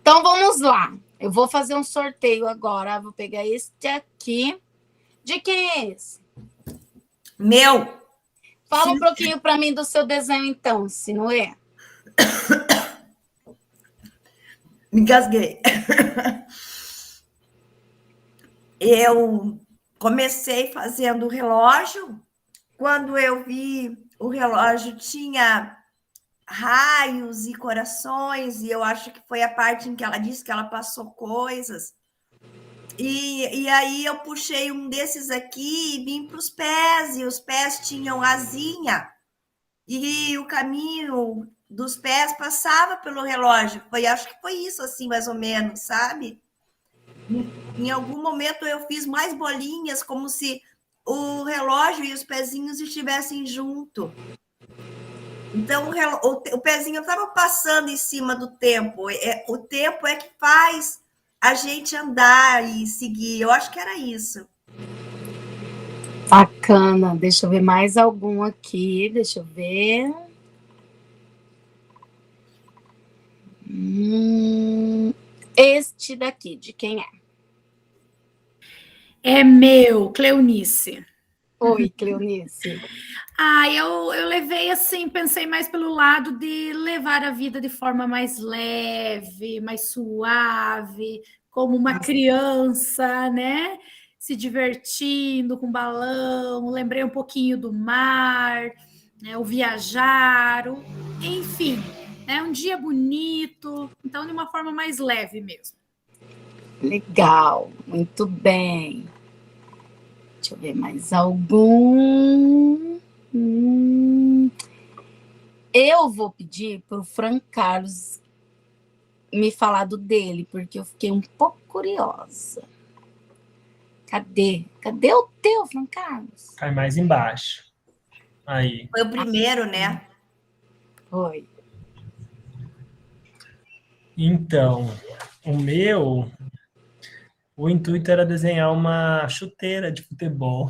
Então, vamos lá. Eu vou fazer um sorteio agora. Vou pegar este aqui. De quem é esse? Meu. Fala um pouquinho para mim do seu desenho, então, se não é. Me engasguei. Eu comecei fazendo o relógio. Quando eu vi o relógio tinha raios e corações, e eu acho que foi a parte em que ela disse que ela passou coisas. E aí eu puxei um desses aqui e vim para os pés, e os pés tinham asinha, e o caminho dos pés passava pelo relógio. Acho que foi isso, assim, mais ou menos, sabe? Em algum momento eu fiz mais bolinhas, como se o relógio e os pezinhos estivessem junto. Então, o pezinho estava passando em cima do tempo. O tempo é que faz a gente andar e seguir. Eu acho que era isso. Bacana. Deixa eu ver mais algum aqui. Deixa eu ver. Este daqui, de quem é? É meu, Cleonice. Oi, Cleonice. Eu levei assim, pensei mais pelo lado de levar a vida de forma mais leve, mais suave, como uma criança, né? Se divertindo com balão, lembrei um pouquinho do mar, né? O viajar, enfim, né? Um dia bonito, então de uma forma mais leve mesmo. Legal, muito bem. Deixa eu ver mais algum. Eu vou pedir para o Fran Carlos me falar do dele, porque eu fiquei um pouco curiosa. Cadê? Cadê o teu, Fran Carlos? Cai mais embaixo. Aí. Foi o primeiro, né? Foi. Então, o intuito era desenhar uma chuteira de futebol.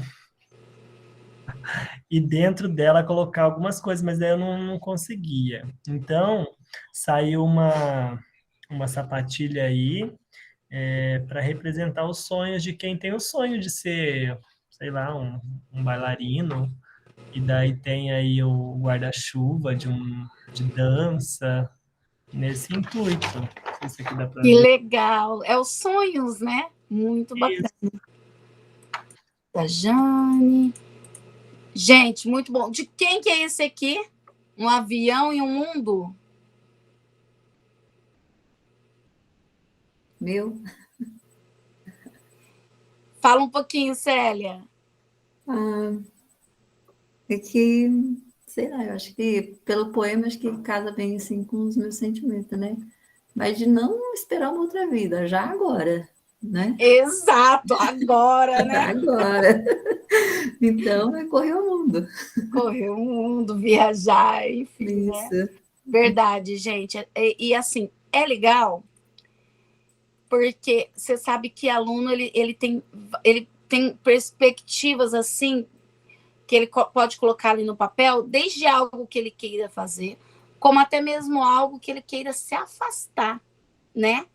E dentro dela colocar algumas coisas, mas daí eu não conseguia. Então, saiu uma sapatilha aí para representar os sonhos de quem tem o sonho de ser, sei lá, um bailarino. E daí tem aí o guarda-chuva de dança, nesse intuito. Não sei se aqui dá pra Que ver. legal. É os sonhos, né? Muito bacana. Da Jane. Gente, muito bom. De quem que é esse aqui? Um avião e um mundo? Meu. Fala um pouquinho, Célia. É que, sei lá, eu acho que pelo poema acho que casa bem assim com os meus sentimentos, né? Mas de não esperar uma outra vida, já agora, né? Exato, agora, né? Agora. Então, é correr o mundo. Correr o mundo, viajar, enfim. Isso. Né? Verdade, gente. E assim, é legal porque você sabe que aluno ele tem perspectivas assim que ele pode colocar ali no papel, desde algo que ele queira fazer, como até mesmo algo que ele queira se afastar, né?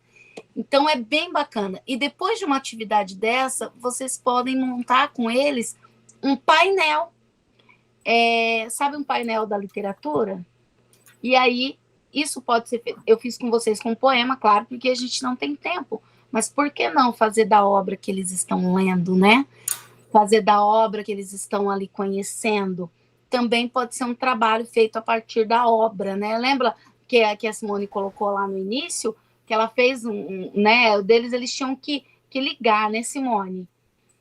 Então é bem bacana. E depois de uma atividade dessa, vocês podem montar com eles um painel. Sabe um painel da literatura? E aí, isso pode ser feito. Eu fiz com vocês com um poema, claro, porque a gente não tem tempo. Mas por que não fazer da obra que eles estão lendo, né? Fazer da obra que eles estão ali conhecendo. Também pode ser um trabalho feito a partir da obra, né? Lembra que a Simone colocou lá no início, que ela fez né? Eles tinham que ligar, né, Simone?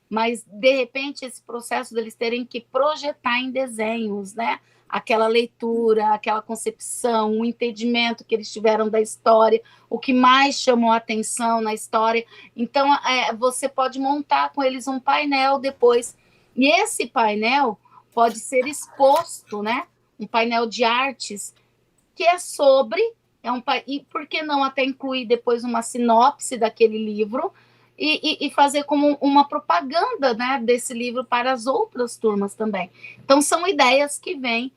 Mas, de repente, esse processo deles terem que projetar em desenhos, né? Aquela leitura, aquela concepção, o entendimento que eles tiveram da história, o que mais chamou a atenção na história. Então, você pode montar com eles um painel depois. E esse painel pode ser exposto, né? Um painel de artes, que é sobre... e por que não até incluir depois uma sinopse daquele livro, e fazer como uma propaganda, né, desse livro para as outras turmas também. Então, são ideias que vêm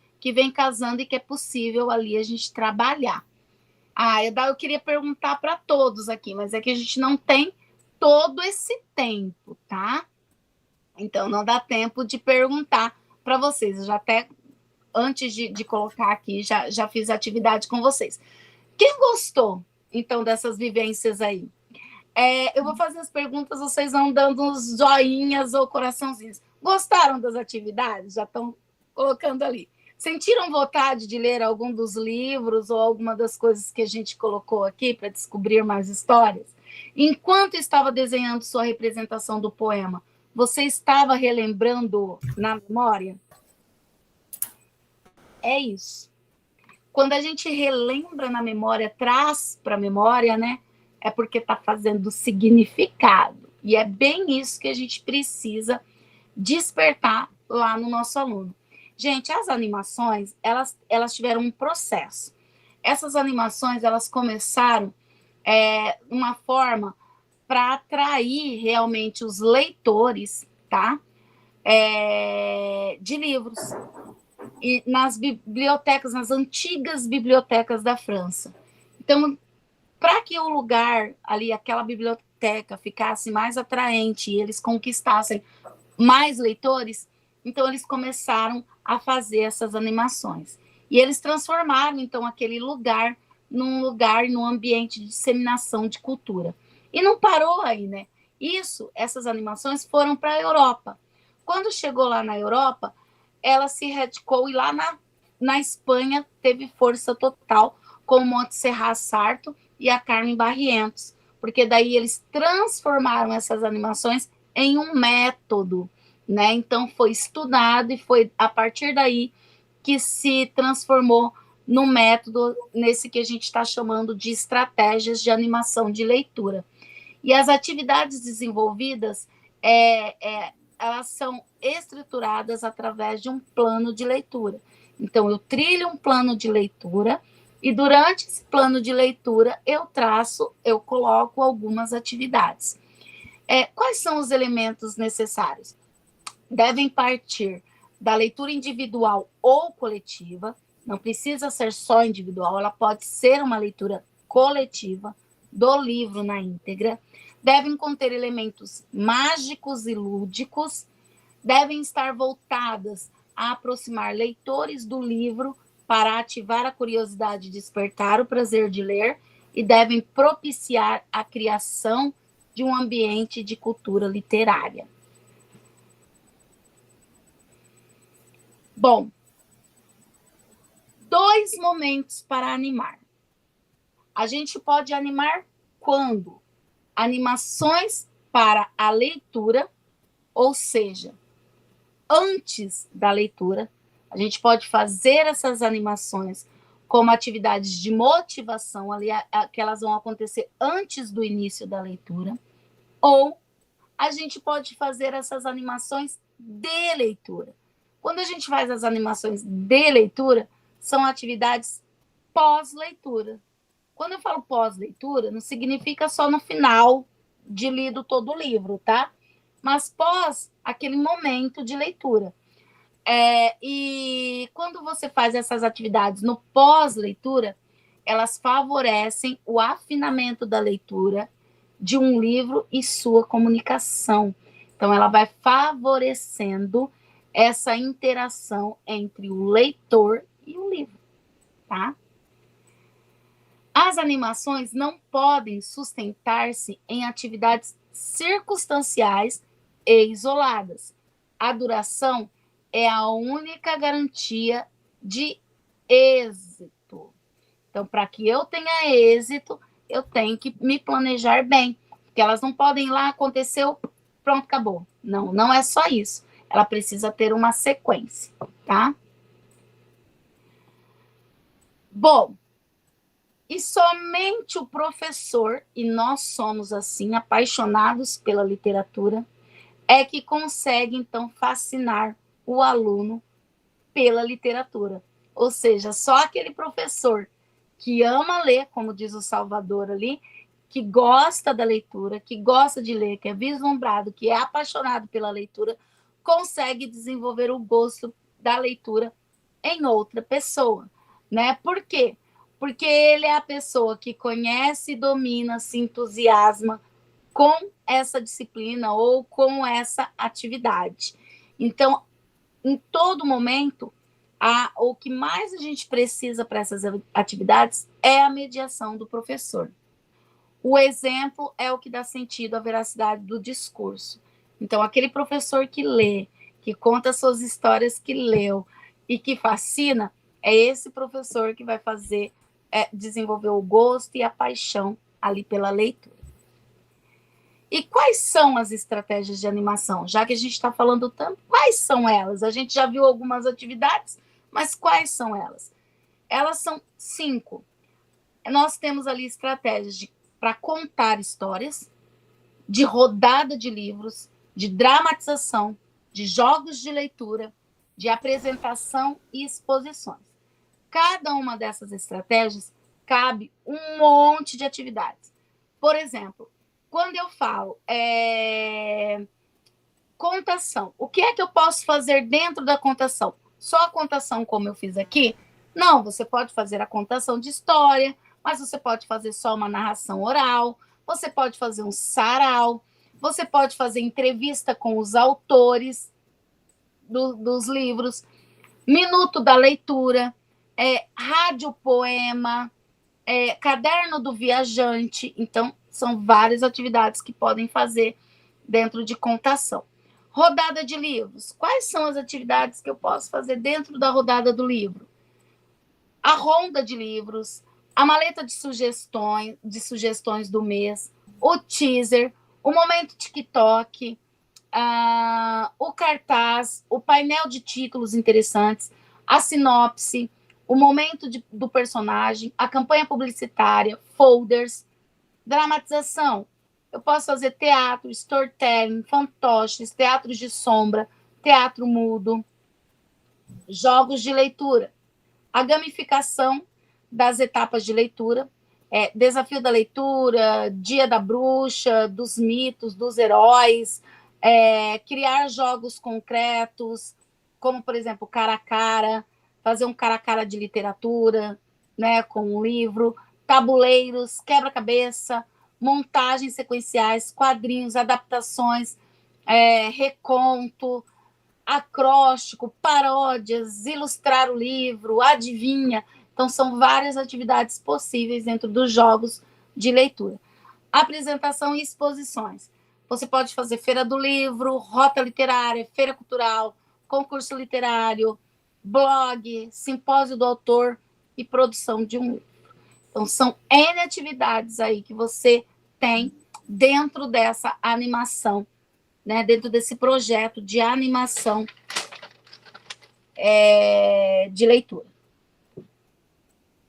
casando e que é possível ali a gente trabalhar. Eu queria perguntar para todos aqui, mas é que a gente não tem todo esse tempo, tá? Então, não dá tempo de perguntar para vocês. Eu já até, antes de colocar aqui, já fiz atividade com vocês. Quem gostou, então, dessas vivências aí? Eu vou fazer as perguntas, vocês vão dando uns joinhas ou coraçãozinhos. Gostaram das atividades? Já estão colocando ali. Sentiram vontade de ler algum dos livros ou alguma das coisas que a gente colocou aqui para descobrir mais histórias? Enquanto estava desenhando sua representação do poema, você estava relembrando na memória? É isso. Quando a gente relembra na memória, traz para a memória, né? É porque está fazendo significado. E é bem isso que a gente precisa despertar lá no nosso aluno. Gente, as animações, elas tiveram um processo. Essas animações, elas começaram uma forma para atrair realmente os leitores, tá? De livros. E nas bibliotecas, nas antigas bibliotecas da França. Então, para que o lugar ali, aquela biblioteca, ficasse mais atraente e eles conquistassem mais leitores, então eles começaram a fazer essas animações. E eles transformaram, então, aquele lugar num ambiente de disseminação de cultura. E não parou aí, né? Essas animações foram para a Europa. Quando chegou lá na Europa, ela se radicou e lá na Espanha teve força total, com o Montserrat Sarto e a Carmen Barrientos, porque daí eles transformaram essas animações em um método, né? Então foi estudado e foi a partir daí que se transformou no método, nesse que a gente está chamando de estratégias de animação de leitura. E as atividades desenvolvidas, elas são estruturadas através de um plano de leitura. Então, eu trilho um plano de leitura, e durante esse plano de leitura, eu coloco algumas atividades. Quais são os elementos necessários? Devem partir da leitura individual ou coletiva, não precisa ser só individual, ela pode ser uma leitura coletiva do livro na íntegra, devem conter elementos mágicos e lúdicos, devem estar voltadas a aproximar leitores do livro para ativar a curiosidade e despertar o prazer de ler, e devem propiciar a criação de um ambiente de cultura literária. Bom, 2 momentos para animar. A gente pode animar quando? Animações para a leitura, ou seja, antes da leitura, a gente pode fazer essas animações como atividades de motivação, ali, que elas vão acontecer antes do início da leitura, ou a gente pode fazer essas animações de leitura. Quando a gente faz as animações de leitura, são atividades pós-leitura. Quando eu falo pós-leitura, não significa só no final de lido todo o livro, tá? Mas pós aquele momento de leitura. E quando você faz essas atividades no pós-leitura, elas favorecem o afinamento da leitura de um livro e sua comunicação. Então, ela vai favorecendo essa interação entre o leitor e o livro, tá? As animações não podem sustentar-se em atividades circunstanciais e isoladas. A duração é a única garantia de êxito. Então, para que eu tenha êxito, eu tenho que me planejar bem, porque elas não podem ir lá, aconteceu, pronto, acabou. Não, não é só isso. Ela precisa ter uma sequência, tá? Bom, e somente o professor, e nós somos assim, apaixonados pela literatura, é que consegue, então, fascinar o aluno pela literatura. Ou seja, só aquele professor que ama ler, como diz o Salvador ali, que gosta da leitura, que gosta de ler, que é vislumbrado, que é apaixonado pela leitura, consegue desenvolver o gosto da leitura em outra pessoa, né? Por quê? Porque ele é a pessoa que conhece, domina, se entusiasma com essa disciplina ou com essa atividade. Então, em todo momento, o que mais a gente precisa para essas atividades é a mediação do professor. O exemplo é o que dá sentido à veracidade do discurso. Então, aquele professor que lê, que conta suas histórias que leu e que fascina, é esse professor que vai fazer desenvolver o gosto e a paixão ali pela leitura. E quais são as estratégias de animação? Já que a gente está falando tanto, quais são elas? A gente já viu algumas atividades, mas quais são elas? Elas são 5. Nós temos ali estratégias para contar histórias, de rodada de livros, de dramatização, de jogos de leitura, de apresentação e exposições. Cada uma dessas estratégias cabe um monte de atividades. Por exemplo, quando eu falo contação, o que é que eu posso fazer dentro da contação? Só a contação como eu fiz aqui? Não, você pode fazer a contação de história, mas você pode fazer só uma narração oral, você pode fazer um sarau, você pode fazer entrevista com os autores dos livros, minuto da leitura, rádio poema, caderno do viajante. Então, são várias atividades que podem fazer dentro de contação. Rodada de livros. Quais são as atividades que eu posso fazer dentro da rodada do livro? A ronda de livros, a maleta de sugestões do mês, o teaser, o momento TikTok, o cartaz, o painel de títulos interessantes, a sinopse, o momento do personagem, a campanha publicitária, folders, dramatização. Eu posso fazer teatro, storytelling, fantoches, teatros de sombra, teatro mudo, jogos de leitura, a gamificação das etapas de leitura, desafio da leitura, dia da bruxa, dos mitos, dos heróis, criar jogos concretos, como, por exemplo, cara a cara, fazer um cara a cara de literatura, né, com um livro, tabuleiros, quebra-cabeça, montagens sequenciais, quadrinhos, adaptações, reconto, acróstico, paródias, ilustrar o livro, adivinha. Então, são várias atividades possíveis dentro dos jogos de leitura. Apresentação e exposições. Você pode fazer feira do livro, rota literária, feira cultural, concurso literário, blog, simpósio do autor e produção de um livro. Então, são N atividades aí que você tem dentro dessa animação, né? Dentro desse projeto de animação de leitura.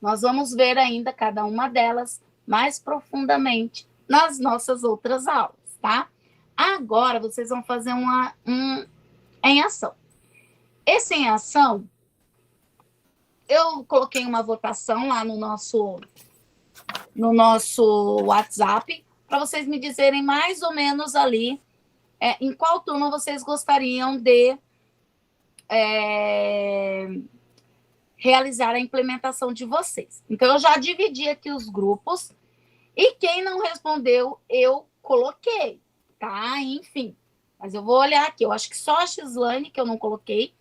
Nós vamos ver ainda cada uma delas mais profundamente nas nossas outras aulas, tá? Agora, vocês vão fazer em ação. Esse em ação eu coloquei uma votação lá no nosso WhatsApp para vocês me dizerem mais ou menos ali em qual turma vocês gostariam de realizar a implementação de vocês. Então, eu já dividi aqui os grupos e quem não respondeu, eu coloquei, tá? Enfim, mas eu vou olhar aqui. Eu acho que só a Gislaine que eu não coloquei,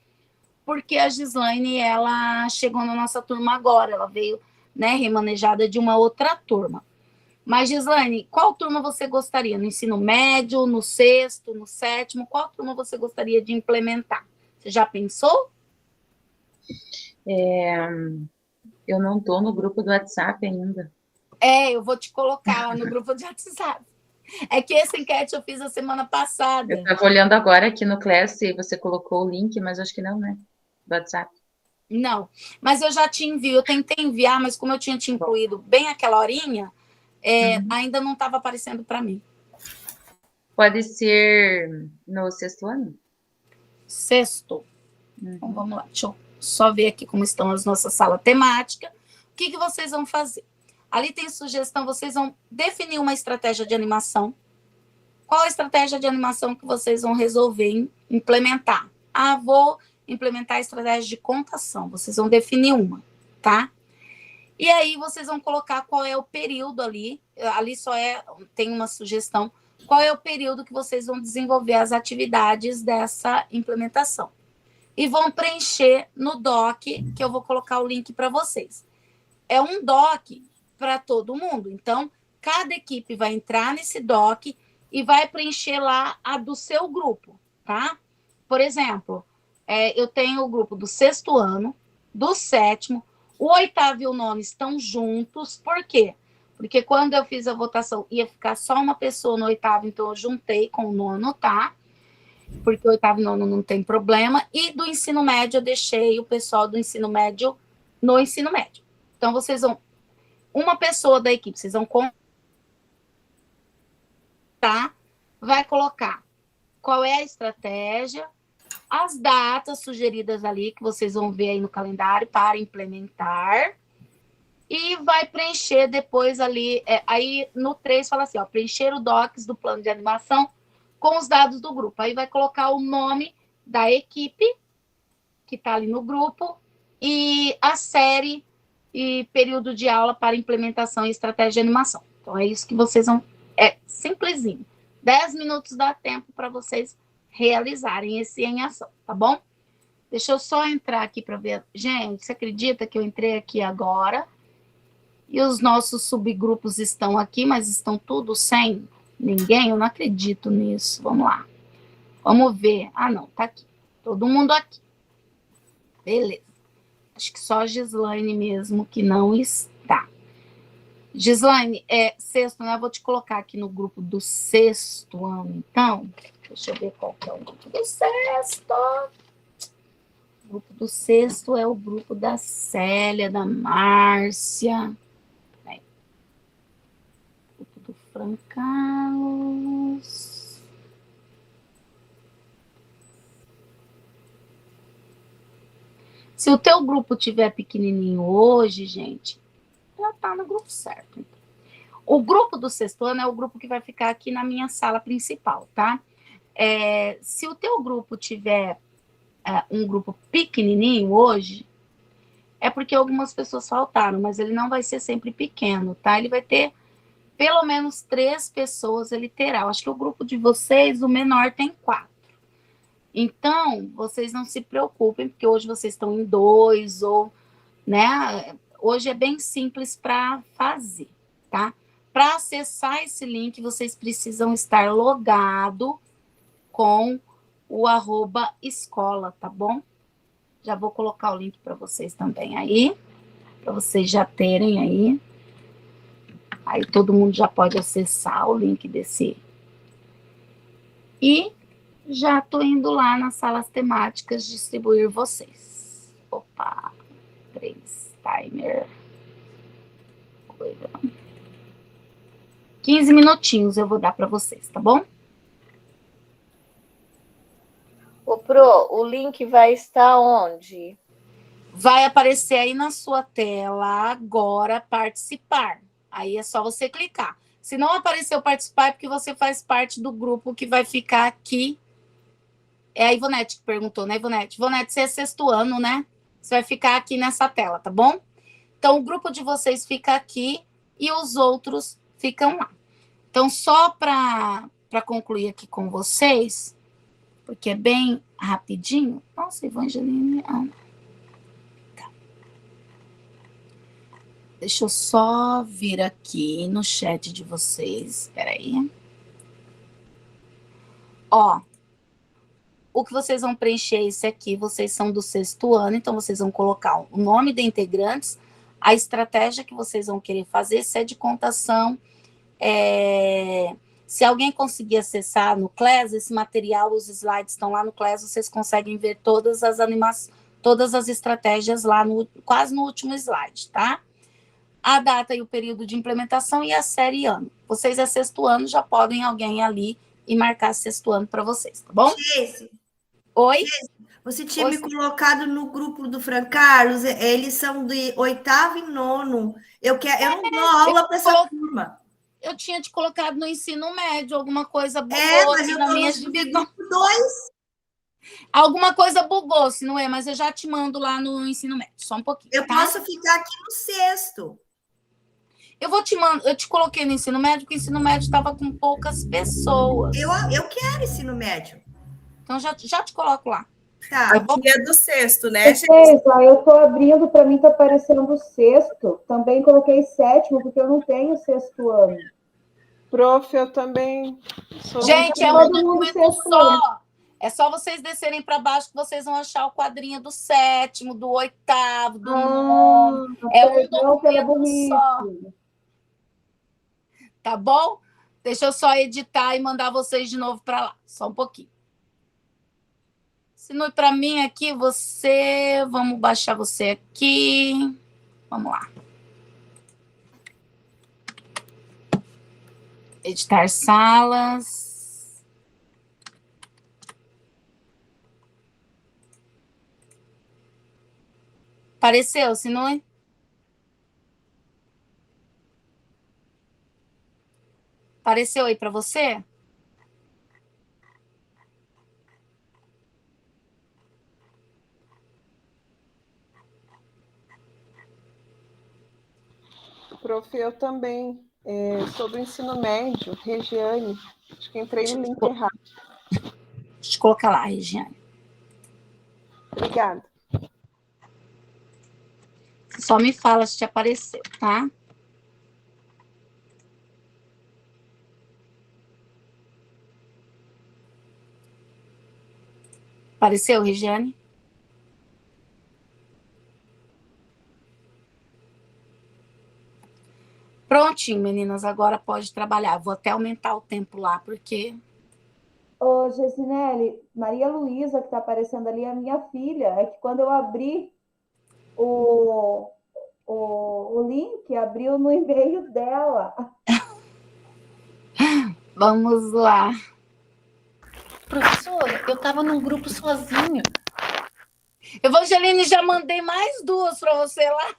porque a Gislaine, ela chegou na nossa turma agora, ela veio, né, remanejada de uma outra turma. Mas, Gislaine, qual turma você gostaria? No ensino médio, no sexto, no sétimo? Qual turma você gostaria de implementar? Você já pensou? Eu não estou no grupo do WhatsApp ainda. Eu vou te colocar lá no grupo de WhatsApp. É que essa enquete eu fiz a semana passada. Eu estava olhando agora aqui no Class se você colocou o link, mas acho que não, né? Do WhatsApp. Não, mas eu já te envio. Eu tentei enviar, mas como eu tinha te incluído bem aquela horinha, ainda não estava aparecendo para mim. Pode ser no sexto ano? Sexto. Então, vamos lá. Deixa eu só ver aqui como estão as nossas salas temáticas. O que vocês vão fazer? Ali tem sugestão, vocês vão definir uma estratégia de animação. Qual a estratégia de animação que vocês vão resolver implementar? Vou implementar a estratégia de contação. Vocês vão definir uma, tá? E aí vocês vão colocar qual é o período ali. Ali tem uma sugestão. Qual é o período que vocês vão desenvolver as atividades dessa implementação? E vão preencher no doc, que eu vou colocar o link para vocês. É um doc para todo mundo. Então, cada equipe vai entrar nesse doc e vai preencher lá a do seu grupo, tá? Por exemplo, eu tenho o grupo do sexto ano, do sétimo, o oitavo e o nono estão juntos. Por quê? Porque quando eu fiz a votação, ia ficar só uma pessoa no oitavo, então eu juntei com o nono, tá? Porque o oitavo e nono não tem problema. E do ensino médio, eu deixei o pessoal do ensino médio no ensino médio. Então, vocês vão... Uma pessoa da equipe, vocês vão contar, vai colocar qual é a estratégia, as datas sugeridas ali, que vocês vão ver aí no calendário, para implementar, e vai preencher depois ali, aí no 3 fala assim, preencher o docs do plano de animação com os dados do grupo. Aí vai colocar o nome da equipe, que está ali no grupo, e a série e período de aula para implementação e estratégia de animação. Então, é isso que vocês vão... É simplesinho. 10 minutos dá tempo para vocês realizarem esse em ação, tá bom? Deixa eu só entrar aqui para ver. Gente, você acredita que eu entrei aqui agora? E os nossos subgrupos estão aqui, mas estão tudo sem ninguém? Eu não acredito nisso. Vamos lá. Vamos ver. Não, tá aqui. Todo mundo aqui. Beleza. Acho que só a Gislaine mesmo que não está. Gislaine, sexto, né? Eu vou te colocar aqui no grupo do sexto ano, então. Deixa eu ver qual que é o grupo do sexto. O grupo do sexto é o grupo da Célia, da Márcia. O grupo do Fran Carlos. Se o teu grupo tiver pequenininho hoje, gente, já tá no grupo certo. O grupo do sexto ano é o grupo que vai ficar aqui na minha sala principal, tá? Se o teu grupo tiver um grupo pequenininho hoje, é porque algumas pessoas faltaram, mas ele não vai ser sempre pequeno, tá? Ele vai ter pelo menos 3 pessoas, ele terá. Eu acho que o grupo de vocês, o menor, tem 4. Então, vocês não se preocupem, porque hoje vocês estão em 2, ou, né? Hoje é bem simples para fazer, tá? Para acessar esse link, vocês precisam estar logado com o @escola, tá bom? Já vou colocar o link para vocês também aí, para vocês já terem aí. Aí todo mundo já pode acessar o link desse. E já estou indo lá nas salas temáticas distribuir vocês. Opa, 3, timer. 15 minutinhos eu vou dar para vocês, tá bom? Pro, o link vai estar onde? Vai aparecer aí na sua tela agora participar. Aí é só você clicar. Se não apareceu participar, é porque você faz parte do grupo que vai ficar aqui. É a Ivonete que perguntou, né, Ivonete? Ivonete, você é 6º ano, né? Você vai ficar aqui nessa tela, tá bom? Então, o grupo de vocês fica aqui e os outros ficam lá. Então, só para concluir aqui com vocês, porque é bem rapidinho. Nossa, Evangeline... Tá. Deixa eu só vir aqui no chat de vocês. Espera aí. Ó, o que vocês vão preencher é esse aqui. Vocês são do 6º ano, então vocês vão colocar o nome de integrantes, a estratégia que vocês vão querer fazer, se é de contação. Se alguém conseguir acessar no Class, esse material, os slides estão lá no Class, vocês conseguem ver todas as animações, todas as estratégias lá, quase no último slide, tá? A data e o período de implementação e a série ano. Vocês é 6º ano, já podem alguém ali e marcar 6º ano para vocês, tá bom? Esse. Oi? Você tinha me colocado no grupo do Fran Carlos, eles são de 8º e 9º. Eu não dou aula para essa turma. Eu tinha te colocado no ensino médio, alguma coisa bugou mas aqui eu na tô minha no divisão. 2. Alguma coisa bugou, se não é, mas eu já te mando lá no ensino médio, só um pouquinho. Eu posso ficar aqui no 6º. Eu te coloquei no ensino médio, porque o ensino médio estava com poucas pessoas. Eu quero ensino médio. Então já te coloco lá. Tá. Aqui é do 6º, né, gente? Eu estou abrindo, para mim está aparecendo o 6º. Também coloquei 7º, porque eu não tenho 6º ano. Prof, eu também sou. Gente, é um documento só. É só vocês descerem para baixo que vocês vão achar o quadrinho do 7º, do 8º, do 9º. É um documento só. Tá bom? Deixa eu só editar e mandar vocês de novo para lá. Só um pouquinho. Se não é para mim aqui, vamos baixar você aqui. Vamos lá. Editar salas. Apareceu, se não é? Apareceu aí para você? Prof, eu também. Sou do ensino médio, Regiane. Acho que entrei no link errado. Deixa eu colocar lá, Regiane. Obrigada. Só me fala se te apareceu, tá? Apareceu, Regiane? Prontinho, meninas, agora pode trabalhar. Vou até aumentar o tempo lá, porque... Ô, Gessinelli, Maria Luísa, que está aparecendo ali, é a minha filha. É que quando eu abri o link, abriu no e-mail dela. Vamos lá. Professora, eu estava num grupo sozinha. Evangeline, já mandei mais 2 para você lá.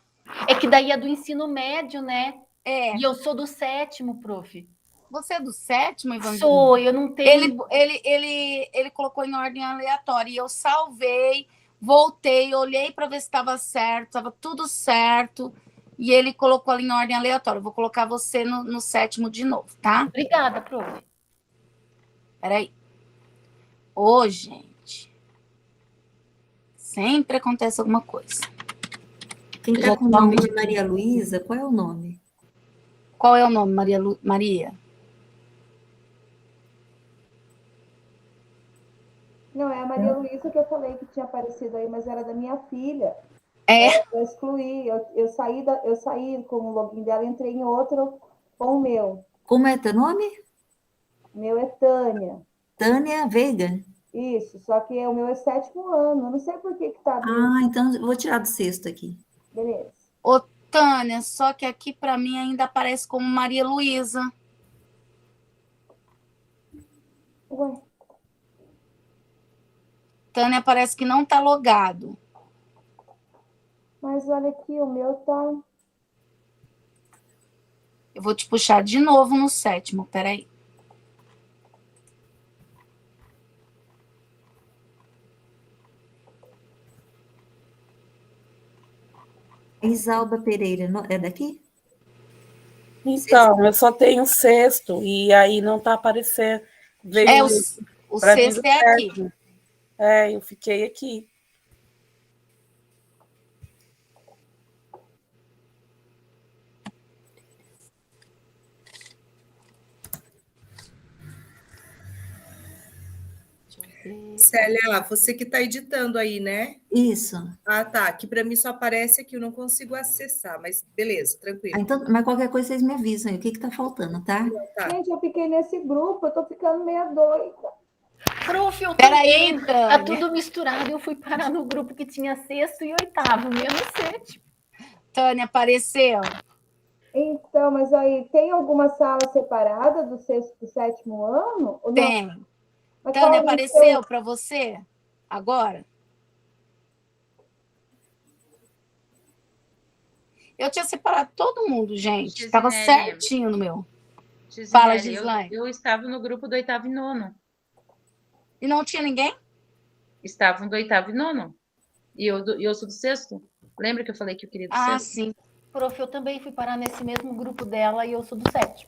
É que daí é do ensino médio, né? É. E eu sou do 7º, prof. Você é do 7º, Evangeline? Sou, eu não tenho... Ele colocou em ordem aleatória e eu salvei, voltei, olhei para ver se estava certo, estava tudo certo, e ele colocou ali em ordem aleatória. Eu vou colocar você no 7º de novo, tá? Obrigada, prof. Peraí. Ô, gente. Sempre acontece alguma coisa. Quem está com o nome de Maria Luísa, qual é o nome? Qual é o nome, Maria? Não, é a Maria Luísa que eu falei que tinha aparecido aí, mas era da minha filha. Eu excluí, eu saí com o login dela e entrei em outro com o meu. Como é teu nome? Meu é Tânia. Tânia Veiga? Isso, só que o meu é 7º ano, eu não sei por que está abrindo. Ah, então eu vou tirar do 6º aqui. Beleza. Ô, Tânia, só que aqui para mim ainda aparece como Maria Luísa. Ué. Tânia parece que não está logado. Mas olha aqui, o meu tá. Eu vou te puxar de novo no 7º, peraí. Isalba Pereira, é daqui? Então, eu só tenho 6º, e aí não está aparecendo. Veio O pra mim 6º é aqui. 7º. É, eu fiquei aqui. Célia, você que está editando aí, né? Isso. Ah, tá. Aqui para mim só aparece aqui, eu não consigo acessar, mas beleza, tranquilo. Então, mas qualquer coisa vocês me avisam aí, o que está faltando, tá? Gente, eu fiquei nesse grupo, eu tô ficando meio doida. Prof, eu Peraí, também. Tá Tânia. tudo misturado. Eu fui parar no grupo que tinha 6º e 8º, menos 7º. Tânia, apareceu? Então, mas aí, tem alguma sala separada do 6º e 7º ano? Ou não? Tem. Mas Tânia, qual apareceu para você? Agora? Eu tinha separado todo mundo, gente. Estava certinho no meu. Gislaine, Fala, Gislaine. Eu estava no grupo do 8º e 9º. E não tinha ninguém? Estavam do 8º e 9º. E eu sou do 6º. Lembra que eu falei que eu queria do 6º? Ah, sim. Prof, eu também fui parar nesse mesmo grupo dela e eu sou do 7º.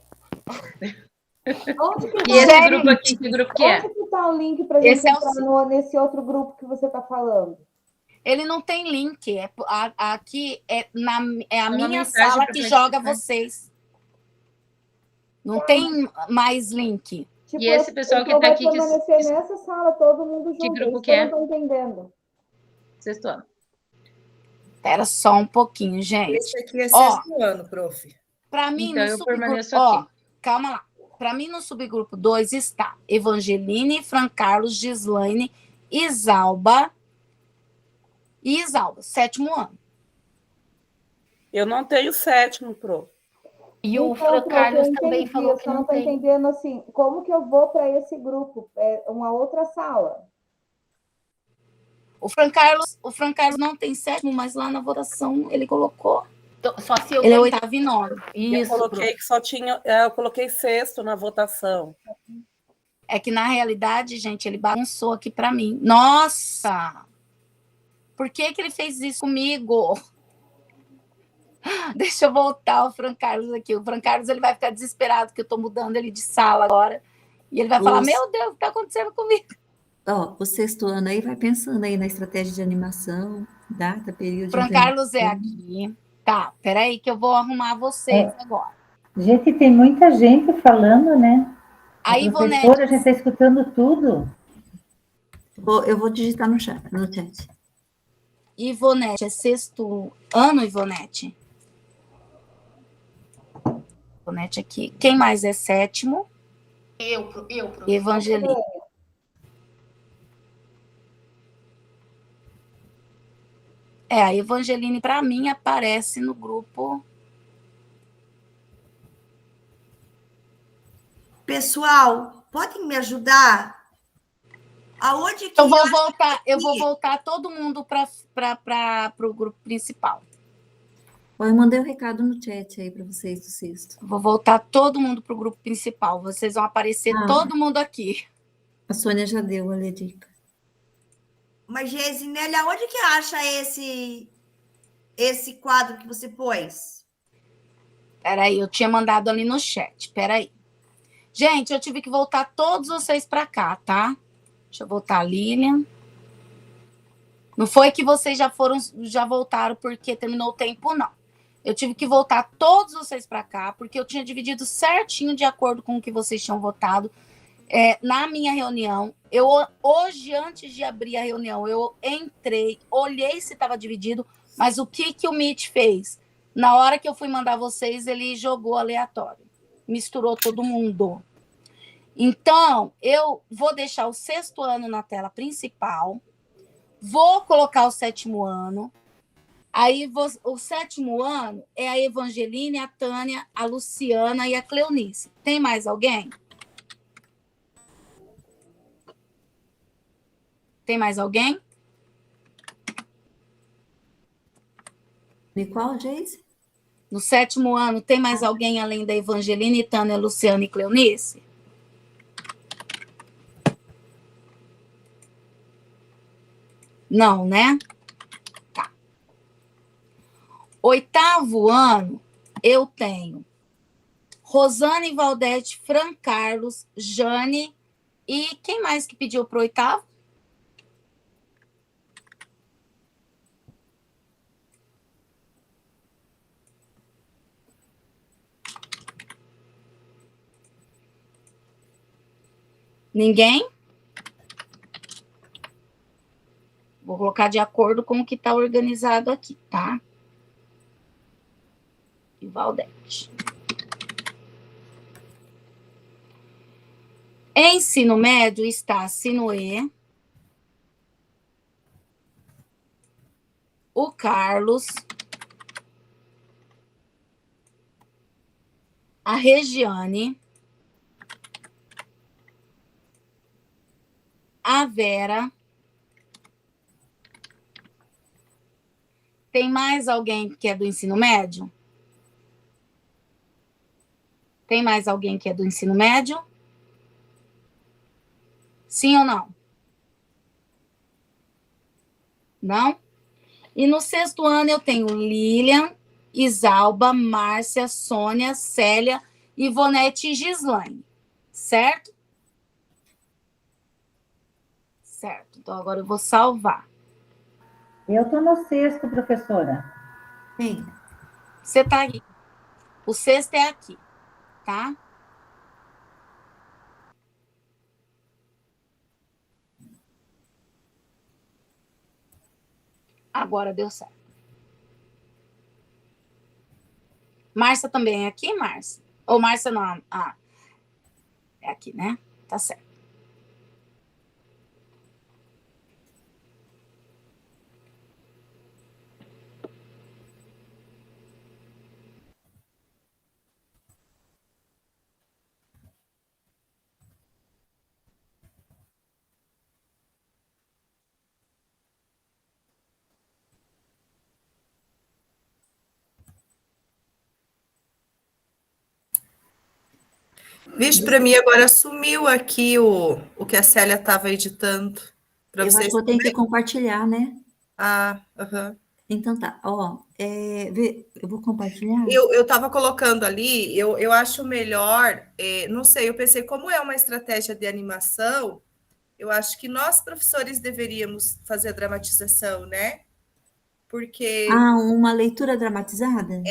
Onde que E esse grupo aqui, que grupo que é? Onde que tá o link para gente Esse é o entrar nesse outro grupo que você está falando? Ele não tem link. Aqui é a Uma minha mensagem sala pra que gente, joga né? vocês. Não tem mais link. Tipo, E esse pessoal que então tá vai aqui, permanecer nessa sala, todo mundo junto. Que grupo Isso que eu é? não tô entendendo. 6º ano. Espera só um pouquinho, gente. Esse aqui é Ó, 6º ano, prof. para mim, Então, no eu subgrupo... permaneço Ó, aqui. calma lá. Para mim, no subgrupo 2 está Evangeline, Fran Carlos, Gislaine, Isalba e Isalba, 7º ano. Eu não tenho 7º, prof. E o Então, Fran prof, Carlos eu também entendi, falou eu que só não não tô tem. entendendo assim, como que eu vou para esse grupo? É uma outra sala. O Fran Carlos não tem 7º, mas lá na votação ele colocou. Então, só se eu Ele é lembrar. 8º e 9º. Eu Isso, coloquei prof. que só tinha. Eu coloquei 6º na votação. É que, na realidade, gente, ele bagunçou aqui para mim. Nossa! Por que ele fez isso comigo? Deixa eu voltar o Fran Carlos aqui. O Fran Carlos ele vai ficar desesperado que eu estou mudando ele de sala agora. E ele vai falar, meu Deus, o que está acontecendo comigo? Ó, o 6º ano aí vai pensando aí na estratégia de animação, data, período de Fran Carlos é implementação. aqui. Tá, peraí que eu vou arrumar vocês agora. Gente, tem muita gente falando, né? A Professora, a gente Ivonete, está escutando tudo. Eu vou digitar no chat. Ivonete é 6º ano, Ivonete? Ivonete aqui. Quem mais é 7º? Eu, prof. Evangeline. A Evangeline, para mim, aparece no grupo. Pessoal, podem me ajudar? Aonde que eu vou voltar todo mundo para o grupo principal. Eu mandei um recado no chat aí para vocês do 6º. Vou voltar todo mundo para o grupo principal. Vocês vão aparecer todo mundo aqui. A Sônia já deu ali a dica. Mas, Gesinelli, aonde que acha esse quadro que você pôs? Peraí, eu tinha mandado ali no chat. Peraí. Gente, eu tive que voltar todos vocês para cá, tá? Deixa eu voltar a Lilian. Não foi que vocês já voltaram porque terminou o tempo, não. Eu tive que voltar todos vocês para cá, porque eu tinha dividido certinho de acordo com o que vocês tinham votado. Na minha reunião, hoje, antes de abrir a reunião, eu entrei, olhei se estava dividido, mas o que o Meet fez? Na hora que eu fui mandar vocês, ele jogou aleatório. Misturou todo mundo. Então, eu vou deixar o 6º ano na tela principal, vou colocar o 7º ano, aí o 7º ano é a Evangeline, a Tânia, a Luciana e a Cleonice. Tem mais alguém? Tem mais alguém? E qual, Geise? No 7º ano, tem mais alguém além da Evangelina, Tânia, Luciana e Cleonice? Não, né? Tá. 8º ano, eu tenho Rosane, Valdete, Fran Carlos, Jane e quem mais que pediu para o 8º? Ninguém? Vou colocar de acordo com o que está organizado aqui, tá? E Valdete. Ensino médio está Sinuê, o Carlos, a Regiane, a Vera. Tem mais alguém que é do ensino médio? Tem mais alguém que é do ensino médio? Sim ou não? Não? E no 6º ano eu tenho Lilian, Isalba, Márcia, Sônia, Célia, Ivonete e Gislaine. Certo? Certo. Então agora eu vou salvar. Eu estou no 6º, professora. Sim. Você está aqui. O 6º é aqui, tá? Agora deu certo. Márcia também é aqui, Márcia? Ou Márcia não? Ah, é aqui, né? Tá certo. Vixe, para mim agora sumiu aqui o que a Célia estava editando. Para Eu acho vocês que eu tenho que também? compartilhar, né? Aham. Então tá, ó, eu vou compartilhar. Eu estava colocando ali, eu acho melhor, não sei, eu pensei, como é uma estratégia de animação, eu acho que nós, professores, deveríamos fazer a dramatização, né? Porque Ah, uma leitura dramatizada?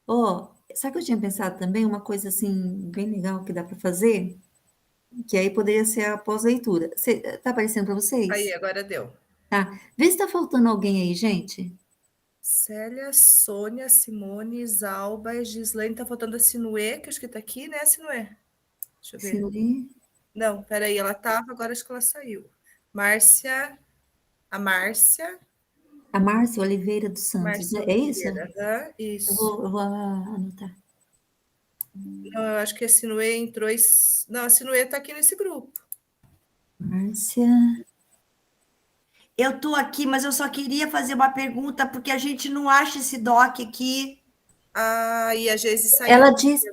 Ó, sabe o que eu tinha pensado também? Uma coisa assim, bem legal que dá para fazer? Que aí poderia ser a pós-leitura. Tá aparecendo para vocês? aí, agora deu. Tá. Vê se tá faltando alguém aí, gente. Célia, Sônia, Simone, Isalba, Gislaine, tá faltando a Sinuê, que acho que tá aqui, né, Sinuê? Deixa eu ver. Sinuê. Não, peraí, ela tava, agora acho que ela saiu. Márcia, a Márcia. A Márcia Oliveira dos Santos, Márcia é isso? Oliveira, isso. Eu vou anotar. Não, eu acho que a Sinuê entrou. Não, a Sinuê tá aqui nesse grupo. Márcia. Eu estou aqui, mas eu só queria fazer uma pergunta, porque a gente não acha esse doc aqui. Ah, e a Geise saiu.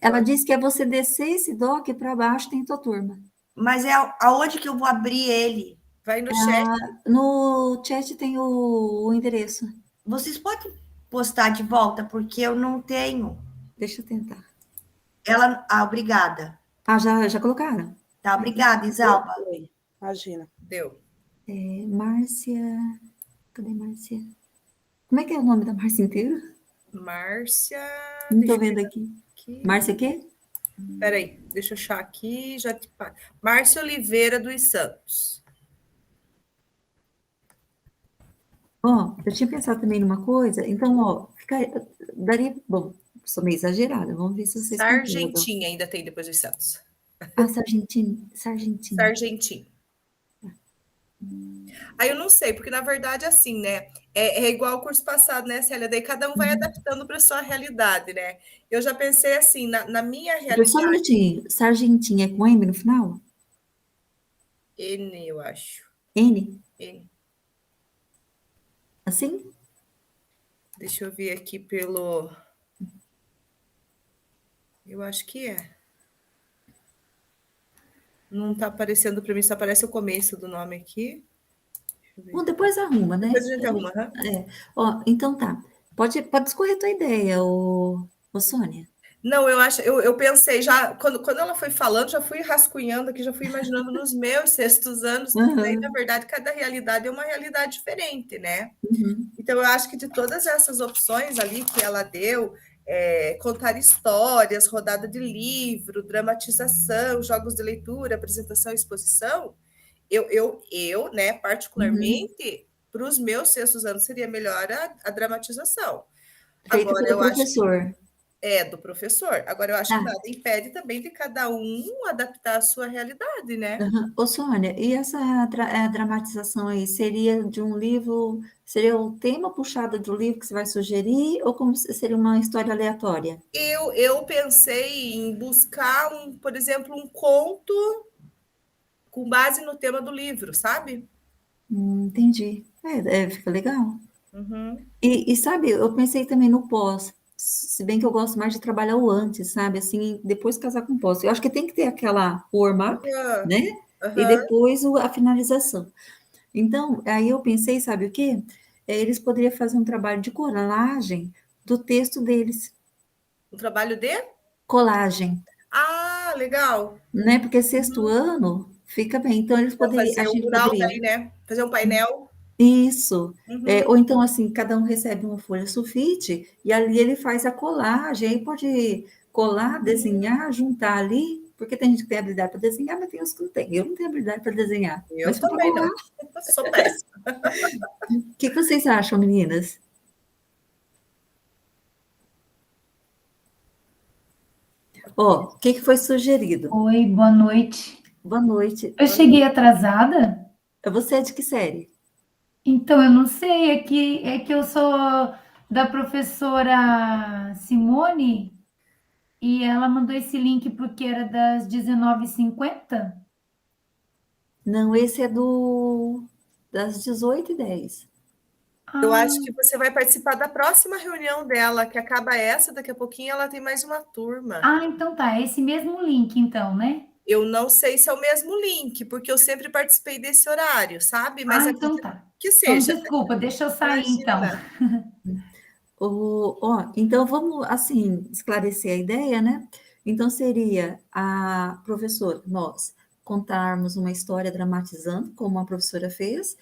Ela diz que é você descer esse doc para baixo, tem tua turma. Mas é aonde que eu vou abrir ele? Vai no chat. No chat tem o endereço. Vocês podem postar de volta, porque eu não tenho. Deixa eu tentar. Obrigada. Ah, já colocaram? Tá, obrigada, Isalba. Imagina. Deu. Márcia. Cadê Márcia? Como é que é o nome da Márcia inteiro? Márcia. Não estou vendo aqui. Márcia quê? Peraí, deixa eu achar aqui. Márcia Oliveira dos Santos. Ó, eu tinha pensado também numa coisa, então, ó, daria, bom, sou meio exagerada, vamos ver se vocês Sargentinha ainda tem depois dos Santos. Ah, Sargentinho. Sargentinho. Aí eu não sei, porque na verdade, assim, né? É igual o curso passado, né, Célia? Daí cada um vai adaptando para a sua realidade, né? Eu já pensei assim, na minha realidade. Só um minutinho, Sargentinho é com M no final? N, eu acho. N? N. Assim? Deixa eu ver aqui pelo... Eu acho que é. Não está aparecendo para mim, só aparece o começo do nome aqui. Bom, depois arruma, né? Depois a gente arruma. É. Ó, então tá. Pode escorrer tua ideia, ô Sônia. Não, eu pensei já, quando ela foi falando, já fui rascunhando aqui, já fui imaginando nos meus sextos anos, porque daí, na verdade, cada realidade é uma realidade diferente, né? Então, eu acho que de todas essas opções ali que ela deu, contar histórias, rodada de livro, dramatização, jogos de leitura, apresentação e exposição, né, particularmente, para os meus sextos anos, seria melhor a dramatização. Feito Agora, pelo eu acho professor. do professor. Agora, eu acho que nada impede também de cada um adaptar a sua realidade, né? Ô, Sônia, e essa dramatização aí seria de um livro, seria o tema puxado do livro que você vai sugerir, ou como seria uma história aleatória? Eu pensei em buscar, por exemplo, um conto com base no tema do livro, sabe? Entendi. Fica legal. Uhum. E sabe, eu pensei também no pós, se bem que eu gosto mais de trabalhar o antes, sabe? Assim, depois casar com o pós. Eu acho que tem que ter aquela warm-up, né? E depois a finalização. Então, aí eu pensei, sabe o quê? Eles poderiam fazer um trabalho de colagem do texto deles. Um trabalho de? Colagem. Ah, legal. Né? Porque sexto ano fica bem. Então, eles poderiam. Fazer um mural daí, né? Fazer um painel. Isso. Ou então, assim, cada um recebe uma folha sulfite e ali ele faz a colagem. Aí pode colar, desenhar, juntar ali, porque tem gente que tem habilidade para desenhar, mas tem uns que não tem. Eu não tenho habilidade para desenhar. Eu também não. Sou péssima. O que vocês acham, meninas? Ó, o que foi sugerido? Oi, boa noite. Boa noite. Eu cheguei atrasada? Você é de que série? Então, eu não sei, é que eu sou da professora Simone e ela mandou esse link porque era das 19h50. Não, esse é das 18h10. Eu acho que você vai participar da próxima reunião dela, que acaba essa, daqui a pouquinho ela tem mais uma turma. Ah, então tá, é esse mesmo link, então, né? Eu não sei se é o mesmo link, porque eu sempre participei desse horário, sabe? Mas então tá. Que seja. Então, desculpa, deixa eu sair, então. Então, vamos, assim, esclarecer a ideia, né? Então, seria a professora, nós, contarmos uma história dramatizando, como a professora fez,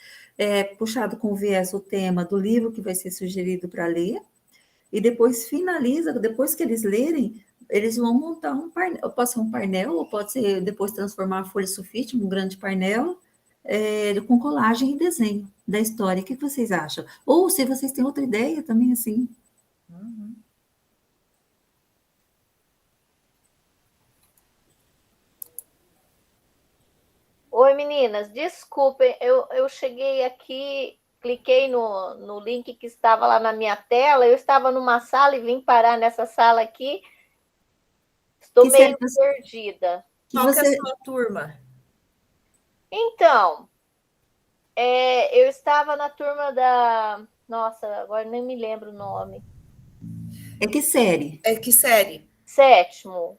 puxado com viés o tema do livro que vai ser sugerido para ler, e depois finaliza, depois que eles lerem, eles vão montar um painel, pode ser um painel, ou pode ser depois transformar a folha sulfite num grande painel, com colagem e desenho da história. O que vocês acham? Ou se vocês têm outra ideia também, assim. Oi, meninas, desculpem, eu cheguei aqui, cliquei no link que estava lá na minha tela, eu estava numa sala e vim parar nessa sala aqui, estou meio perdida. Qual que é a sua turma? Então, eu estava na turma da... Nossa, agora nem me lembro o nome. É que série? É que série? Sétimo.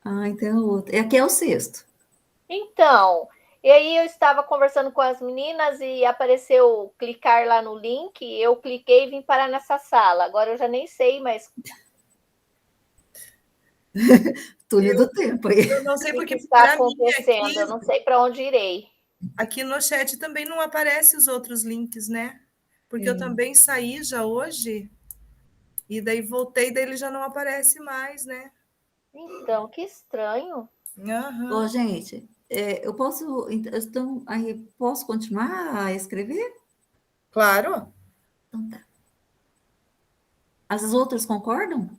Ah, então aqui é o sexto. Então, e aí eu estava conversando com as meninas e apareceu clicar lá no link, eu cliquei e vim parar nessa sala. Agora eu já nem sei, mas... Túnel do tempo aí. Eu não sei porque está acontecendo, aqui, eu não sei para onde irei. Aqui no chat também não aparecem os outros links, né? Porque eu também saí já hoje, e daí voltei, daí ele já não aparece mais, né? Então, que estranho. Ô, gente, eu posso, então, aí, posso continuar a escrever? Claro. Então tá. As outras concordam?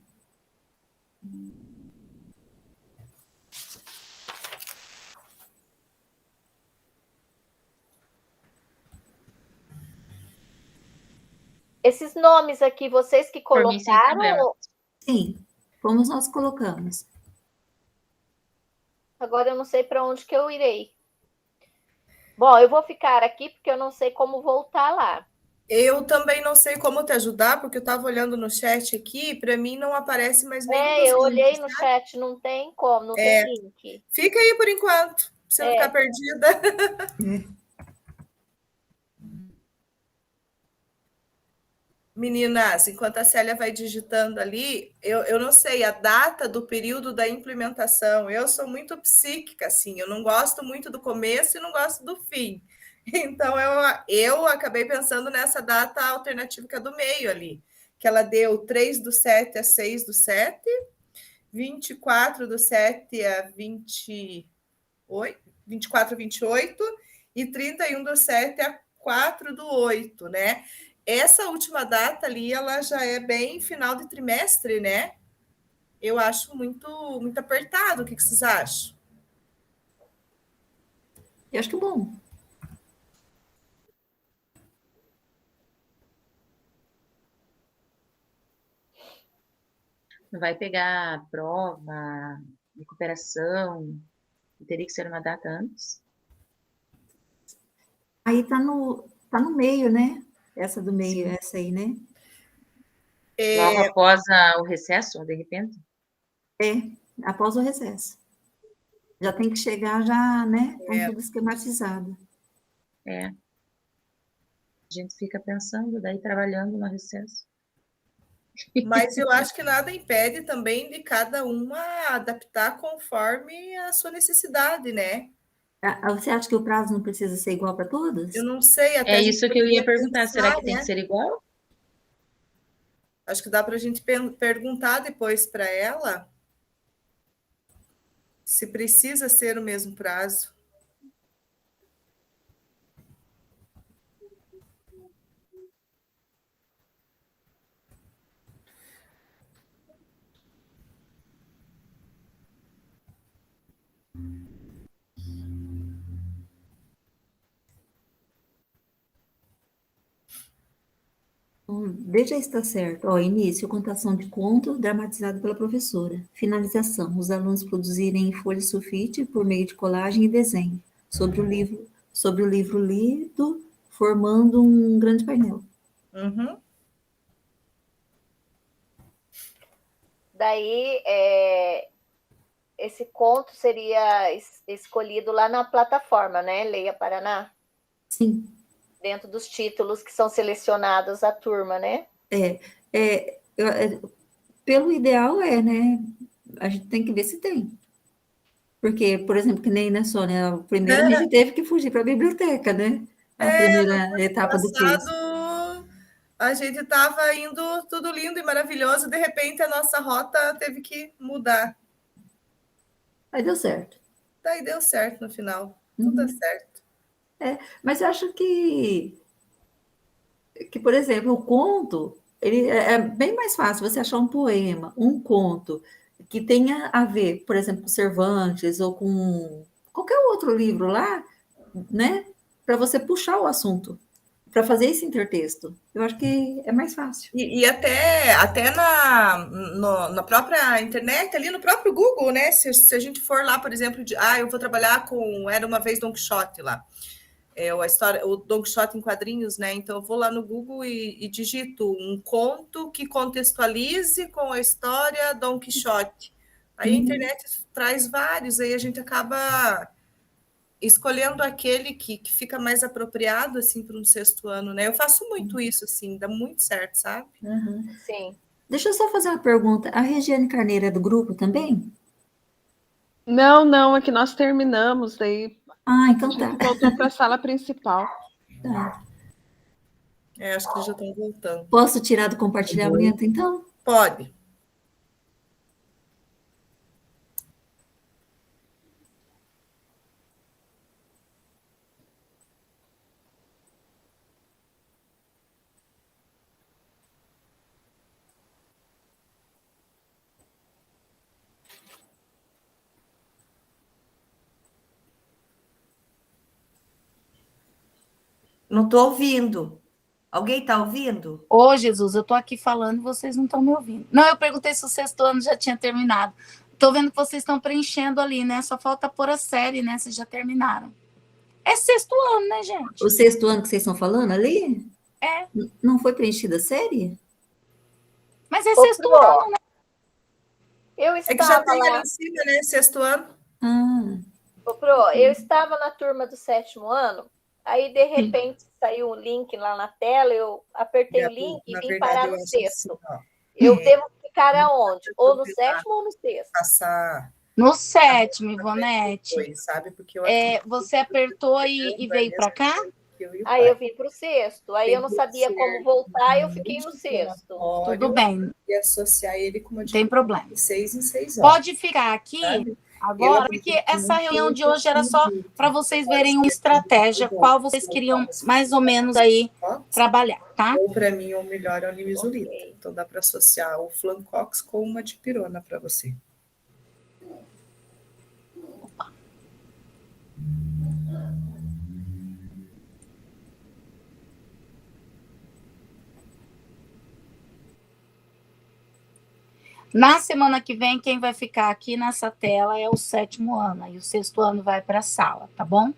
Esses nomes aqui, vocês que colocaram? Sim, como nós colocamos. Agora eu não sei para onde que eu irei. Bom, eu vou ficar aqui porque eu não sei como voltar lá. Eu também não sei como te ajudar, porque eu estava olhando no chat aqui, para mim não aparece mais nenhum dos eu olhei links, no sabe? chat, não tem como, não tem link. Fica aí por enquanto, pra você não ficar perdida. Meninas, enquanto a Célia vai digitando ali, eu não sei a data do período da implementação. Eu sou muito psíquica, assim, eu não gosto muito do começo e não gosto do fim. Então, eu acabei pensando nessa data alternativa que é do meio ali, que ela deu 3/7 a 6/7, 24/7 a 24 a 28 e 31/7 a 4/8, né? Essa última data ali, ela já é bem final de trimestre, né? Eu acho muito apertado. O que vocês acham? Eu acho que é bom. Não vai pegar prova, recuperação, teria que ser uma data antes? Aí tá no meio, né? Essa do meio, essa aí, né? Logo após o recesso, de repente? Após o recesso. Já tem que chegar já, né? Com tudo esquematizado. A gente fica pensando, daí trabalhando no recesso. Mas eu acho que nada impede também de cada uma adaptar conforme a sua necessidade, né? Você acha que o prazo não precisa ser igual para todas? Eu não sei. Até É isso que eu ia perguntar. Será que tem que ser igual? Acho que dá para a gente perguntar depois para ela se precisa ser o mesmo prazo. Veja se está certo. Ó, início, contação de conto dramatizado pela professora. Finalização, os alunos produzirem em folha sulfite por meio de colagem e desenho sobre o livro lido, formando um grande painel. Daí, esse conto seria escolhido lá na plataforma, né? Leia Paraná. Sim. Dentro dos títulos que são selecionados à turma, né? Pelo ideal né? A gente tem que ver se tem. Porque, por exemplo, que nem na Sônia, primeiro a gente teve que fugir para a biblioteca, né? A primeira etapa do curso. A gente estava indo tudo lindo e maravilhoso, de repente a nossa rota teve que mudar. Aí deu certo. Daí deu certo no final. Tudo dá certo. Mas eu acho que, por exemplo, o conto, ele é bem mais fácil você achar um poema, um conto, que tenha a ver, por exemplo, com Cervantes ou com qualquer outro livro lá, né? Para você puxar o assunto, para fazer esse intertexto. Eu acho que é mais fácil. E até na própria internet, ali no próprio Google, né? Se a gente for lá, por exemplo, eu vou trabalhar com Era Uma Vez Don Quixote lá. A história, o Don Quixote em quadrinhos, né? Então eu vou lá no Google e digito um conto que contextualize com a história Don Quixote. Aí a internet traz vários, aí a gente acaba escolhendo aquele que fica mais apropriado assim para um 6º ano, né? Eu faço muito isso, assim, dá muito certo, sabe? Sim. Deixa eu só fazer uma pergunta. A Regiane Carneiro é do grupo também? Não, é que nós terminamos, daí então a gente voltou para a sala principal. Tá. Acho que eles já estão voltando. Posso tirar do compartilhamento, então? Pode. Não estou ouvindo. Alguém está ouvindo? Ô, Jesus, eu estou aqui falando e vocês não estão me ouvindo. Não, eu perguntei se o 6º ano já tinha terminado. Estou vendo que vocês estão preenchendo ali, né? Só falta pôr a série, né? Vocês já terminaram. É 6º ano, né, gente? O 6º ano que vocês estão falando ali? É. Não foi preenchida a série? Mas é sexto ano, né? Eu É que já estava tem ali lá. em cima, né? Sexto ano. Ô, Pro, eu estava na turma do 7º ano, aí de repente saiu um link lá na tela, eu apertei o link e Na vim verdade, parar eu no acho que 6º. ó, Eu devo ficar aonde? Ou no 7º ou no 6º? Passar. No 7º, Ivonete. Foi, sabe? Porque eu você apertou e veio para cá? Aí eu vim para o 6º, aí eu não sabia como voltar, eu fiquei no 6º. Tudo bem. E associar ele com uma Não tem problema. de 6 em 6 horas. Pode ficar aqui agora, porque essa reunião de hoje era só para vocês verem uma estratégia, qual vocês queriam mais ou menos aí trabalhar, tá? Ou para mim, ou melhor, é o nimisulita. Então dá para associar o Flancox com uma dipirona para você. Na semana que vem, quem vai ficar aqui nessa tela é o 7º ano, e o 6º ano vai para a sala, tá bom?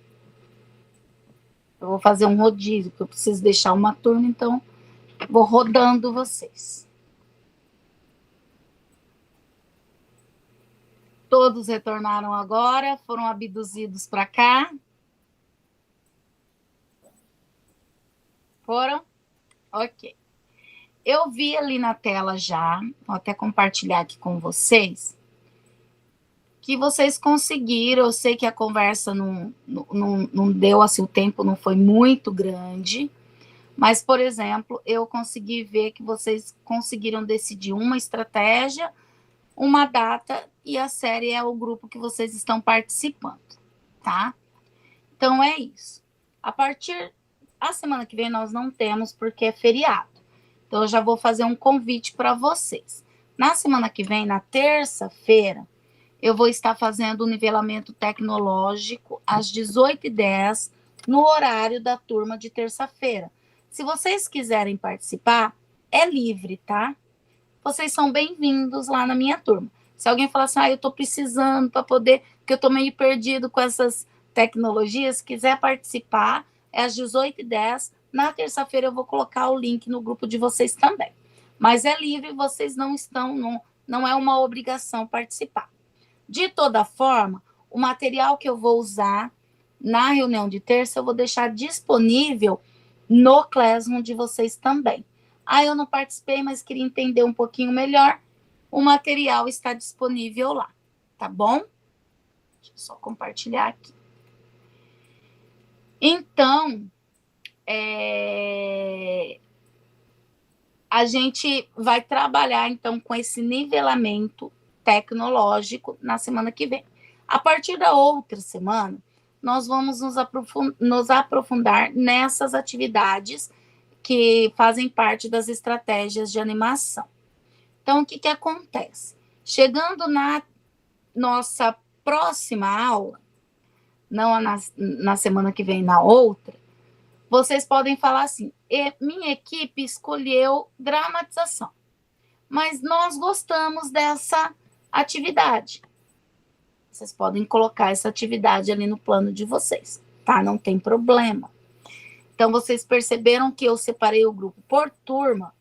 Eu vou fazer um rodízio, porque eu preciso deixar uma turma, então vou rodando vocês. Todos retornaram agora, foram abduzidos para cá. Foram? Ok. Eu vi ali na tela já, vou até compartilhar aqui com vocês, que vocês conseguiram. Eu sei que a conversa não deu, assim, o tempo não foi muito grande, mas, por exemplo, eu consegui ver que vocês conseguiram decidir uma estratégia, uma data, e a série é o grupo que vocês estão participando, tá? Então, é isso. A semana que vem nós não temos, porque é feriado. Então, eu já vou fazer um convite para vocês. Na semana que vem, na terça-feira, eu vou estar fazendo o nivelamento tecnológico às 18h10, no horário da turma de terça-feira. Se vocês quiserem participar, é livre, tá? Vocês são bem-vindos lá na minha turma. Se alguém falar assim, eu estou precisando para poder, porque eu estou meio perdido com essas tecnologias, se quiser participar, é às 18h10. Na terça-feira eu vou colocar o link no grupo de vocês também. Mas é livre, vocês não é uma obrigação participar. De toda forma, o material que eu vou usar na reunião de terça, eu vou deixar disponível no Classroom de vocês também. Eu não participei, mas queria entender um pouquinho melhor. O material está disponível lá, tá bom? Deixa eu só compartilhar aqui. Então, a gente vai trabalhar, então, com esse nivelamento tecnológico na semana que vem. A partir da outra semana, nós vamos nos aprofundar nessas atividades que fazem parte das estratégias de animação. Então, o que acontece? Chegando na nossa próxima aula, não na semana que vem, na outra, vocês podem falar assim, minha equipe escolheu dramatização, mas nós gostamos dessa atividade. Vocês podem colocar essa atividade ali no plano de vocês, tá? Não tem problema. Então, vocês perceberam que eu separei o grupo por turma,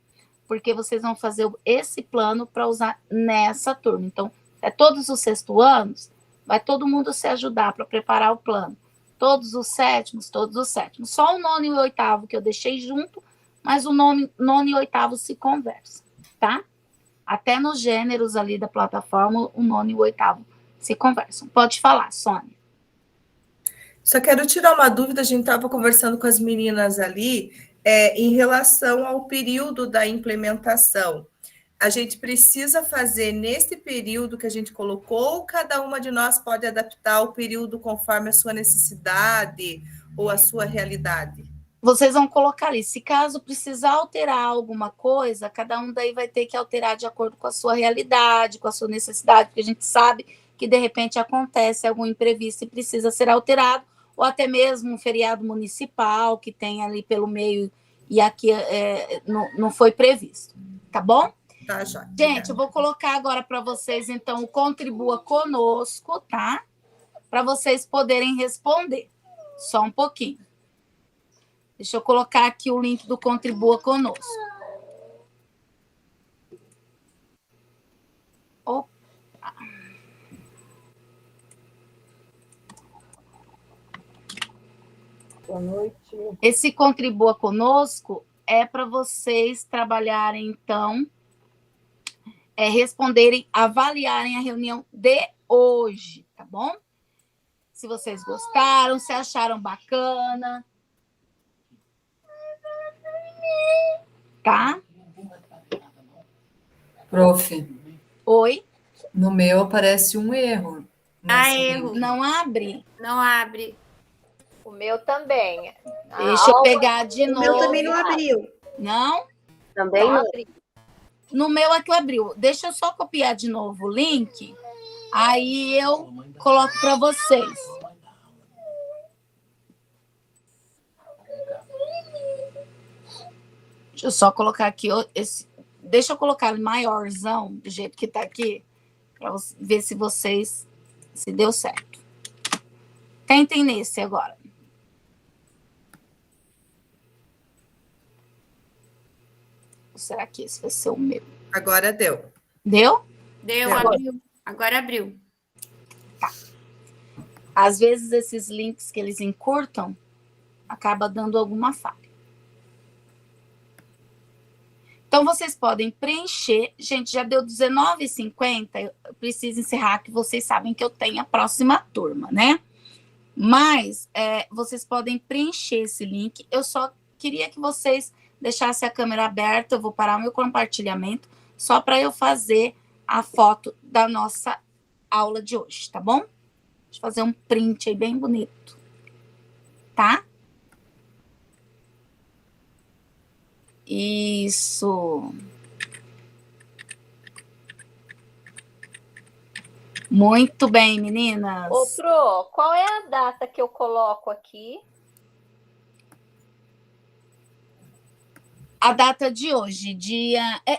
porque vocês vão fazer esse plano para usar nessa turma. Então, todos os 6º anos, vai todo mundo se ajudar para preparar o plano. Todos os 7º, todos os 7º. Só o 9º e o 8º que eu deixei junto, mas o 9º e o 8º se conversam, tá? Até nos gêneros ali da plataforma, o 9º e o 8º se conversam. Pode falar, Sônia. Só quero tirar uma dúvida, a gente estava conversando com as meninas ali, em relação ao período da implementação. A gente precisa fazer nesse período que a gente colocou, ou cada uma de nós pode adaptar o período conforme a sua necessidade ou a sua realidade? Vocês vão colocar ali, se caso precisar alterar alguma coisa, cada um daí vai ter que alterar de acordo com a sua realidade, com a sua necessidade, porque a gente sabe que de repente acontece algum imprevisto e precisa ser alterado, ou até mesmo um feriado municipal que tem ali pelo meio e aqui não foi previsto, tá bom? Tá, já. Gente, eu vou colocar agora para vocês, então, o Contribua Conosco, tá? Para vocês poderem responder. Só um pouquinho. Deixa eu colocar aqui o link do Contribua Conosco. Opa. Boa noite. Esse Contribua Conosco é para vocês trabalharem, então, responderem, avaliarem a reunião de hoje, tá bom? Se vocês gostaram, se acharam bacana. Tá? Prof. Oi? No meu aparece um erro. Erro. Não abre? Não abre. O meu também. Deixa eu pegar de novo. O meu também não abriu. Não? Também não. No meu é que abriu. Deixa eu só copiar de novo o link. Aí eu coloco para vocês. Deixa eu só colocar aqui deixa eu colocar maiorzão do jeito que tá aqui para ver se deu certo. Tentem nesse agora. Ou será que esse vai ser o meu? Agora deu. Deu? Deu, abriu. Agora abriu. Tá. Às vezes esses links que eles encurtam acaba dando alguma falha. Então, vocês podem preencher. Gente, já deu 19h50. Eu preciso encerrar, que vocês sabem que eu tenho a próxima turma, né? Mas vocês podem preencher esse link. Eu só queria que vocês deixassem a câmera aberta. Eu vou parar o meu compartilhamento só para eu fazer a foto da nossa aula de hoje, tá bom? Deixa eu fazer um print aí bem bonito. Tá? Isso. Muito bem, meninas. Pro, qual é a data que eu coloco aqui? A data de hoje,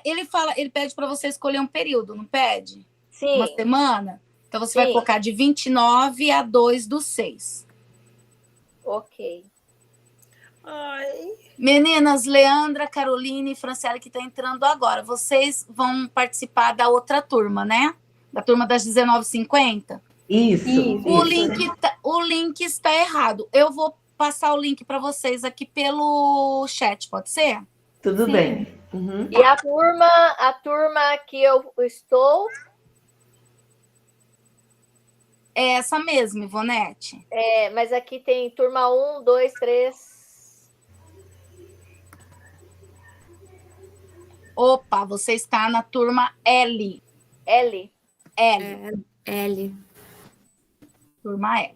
ele pede para você escolher um período, não pede? Sim. Uma semana? Então você vai colocar de 29 a 2/6. Ok. Ai. Meninas, Leandra, Caroline e Franciele, que está entrando agora, vocês vão participar da outra turma, né? Da turma das 19h50? Isso. O link está errado. Eu vou passar o link para vocês aqui pelo chat, pode ser? Tudo bem. Uhum. E a turma que eu estou? É essa mesmo, Ivonete. Mas aqui tem turma 1, 2, 3... Opa, você está na turma L. L? L. Turma L.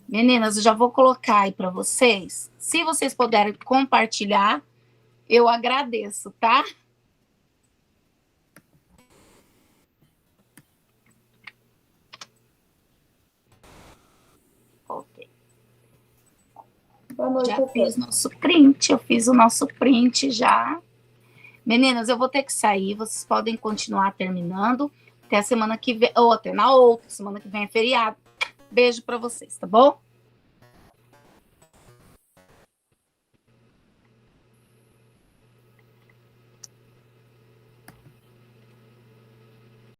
Meninas, eu já vou colocar aí para vocês. Se vocês puderem compartilhar, eu agradeço, tá? Ok. Boa noite, Já fiz nosso print, eu fiz o nosso print já. Meninas, eu vou ter que sair, vocês podem continuar terminando até a semana que vem, ou até na outra, semana que vem é feriado. Beijo para vocês, tá bom?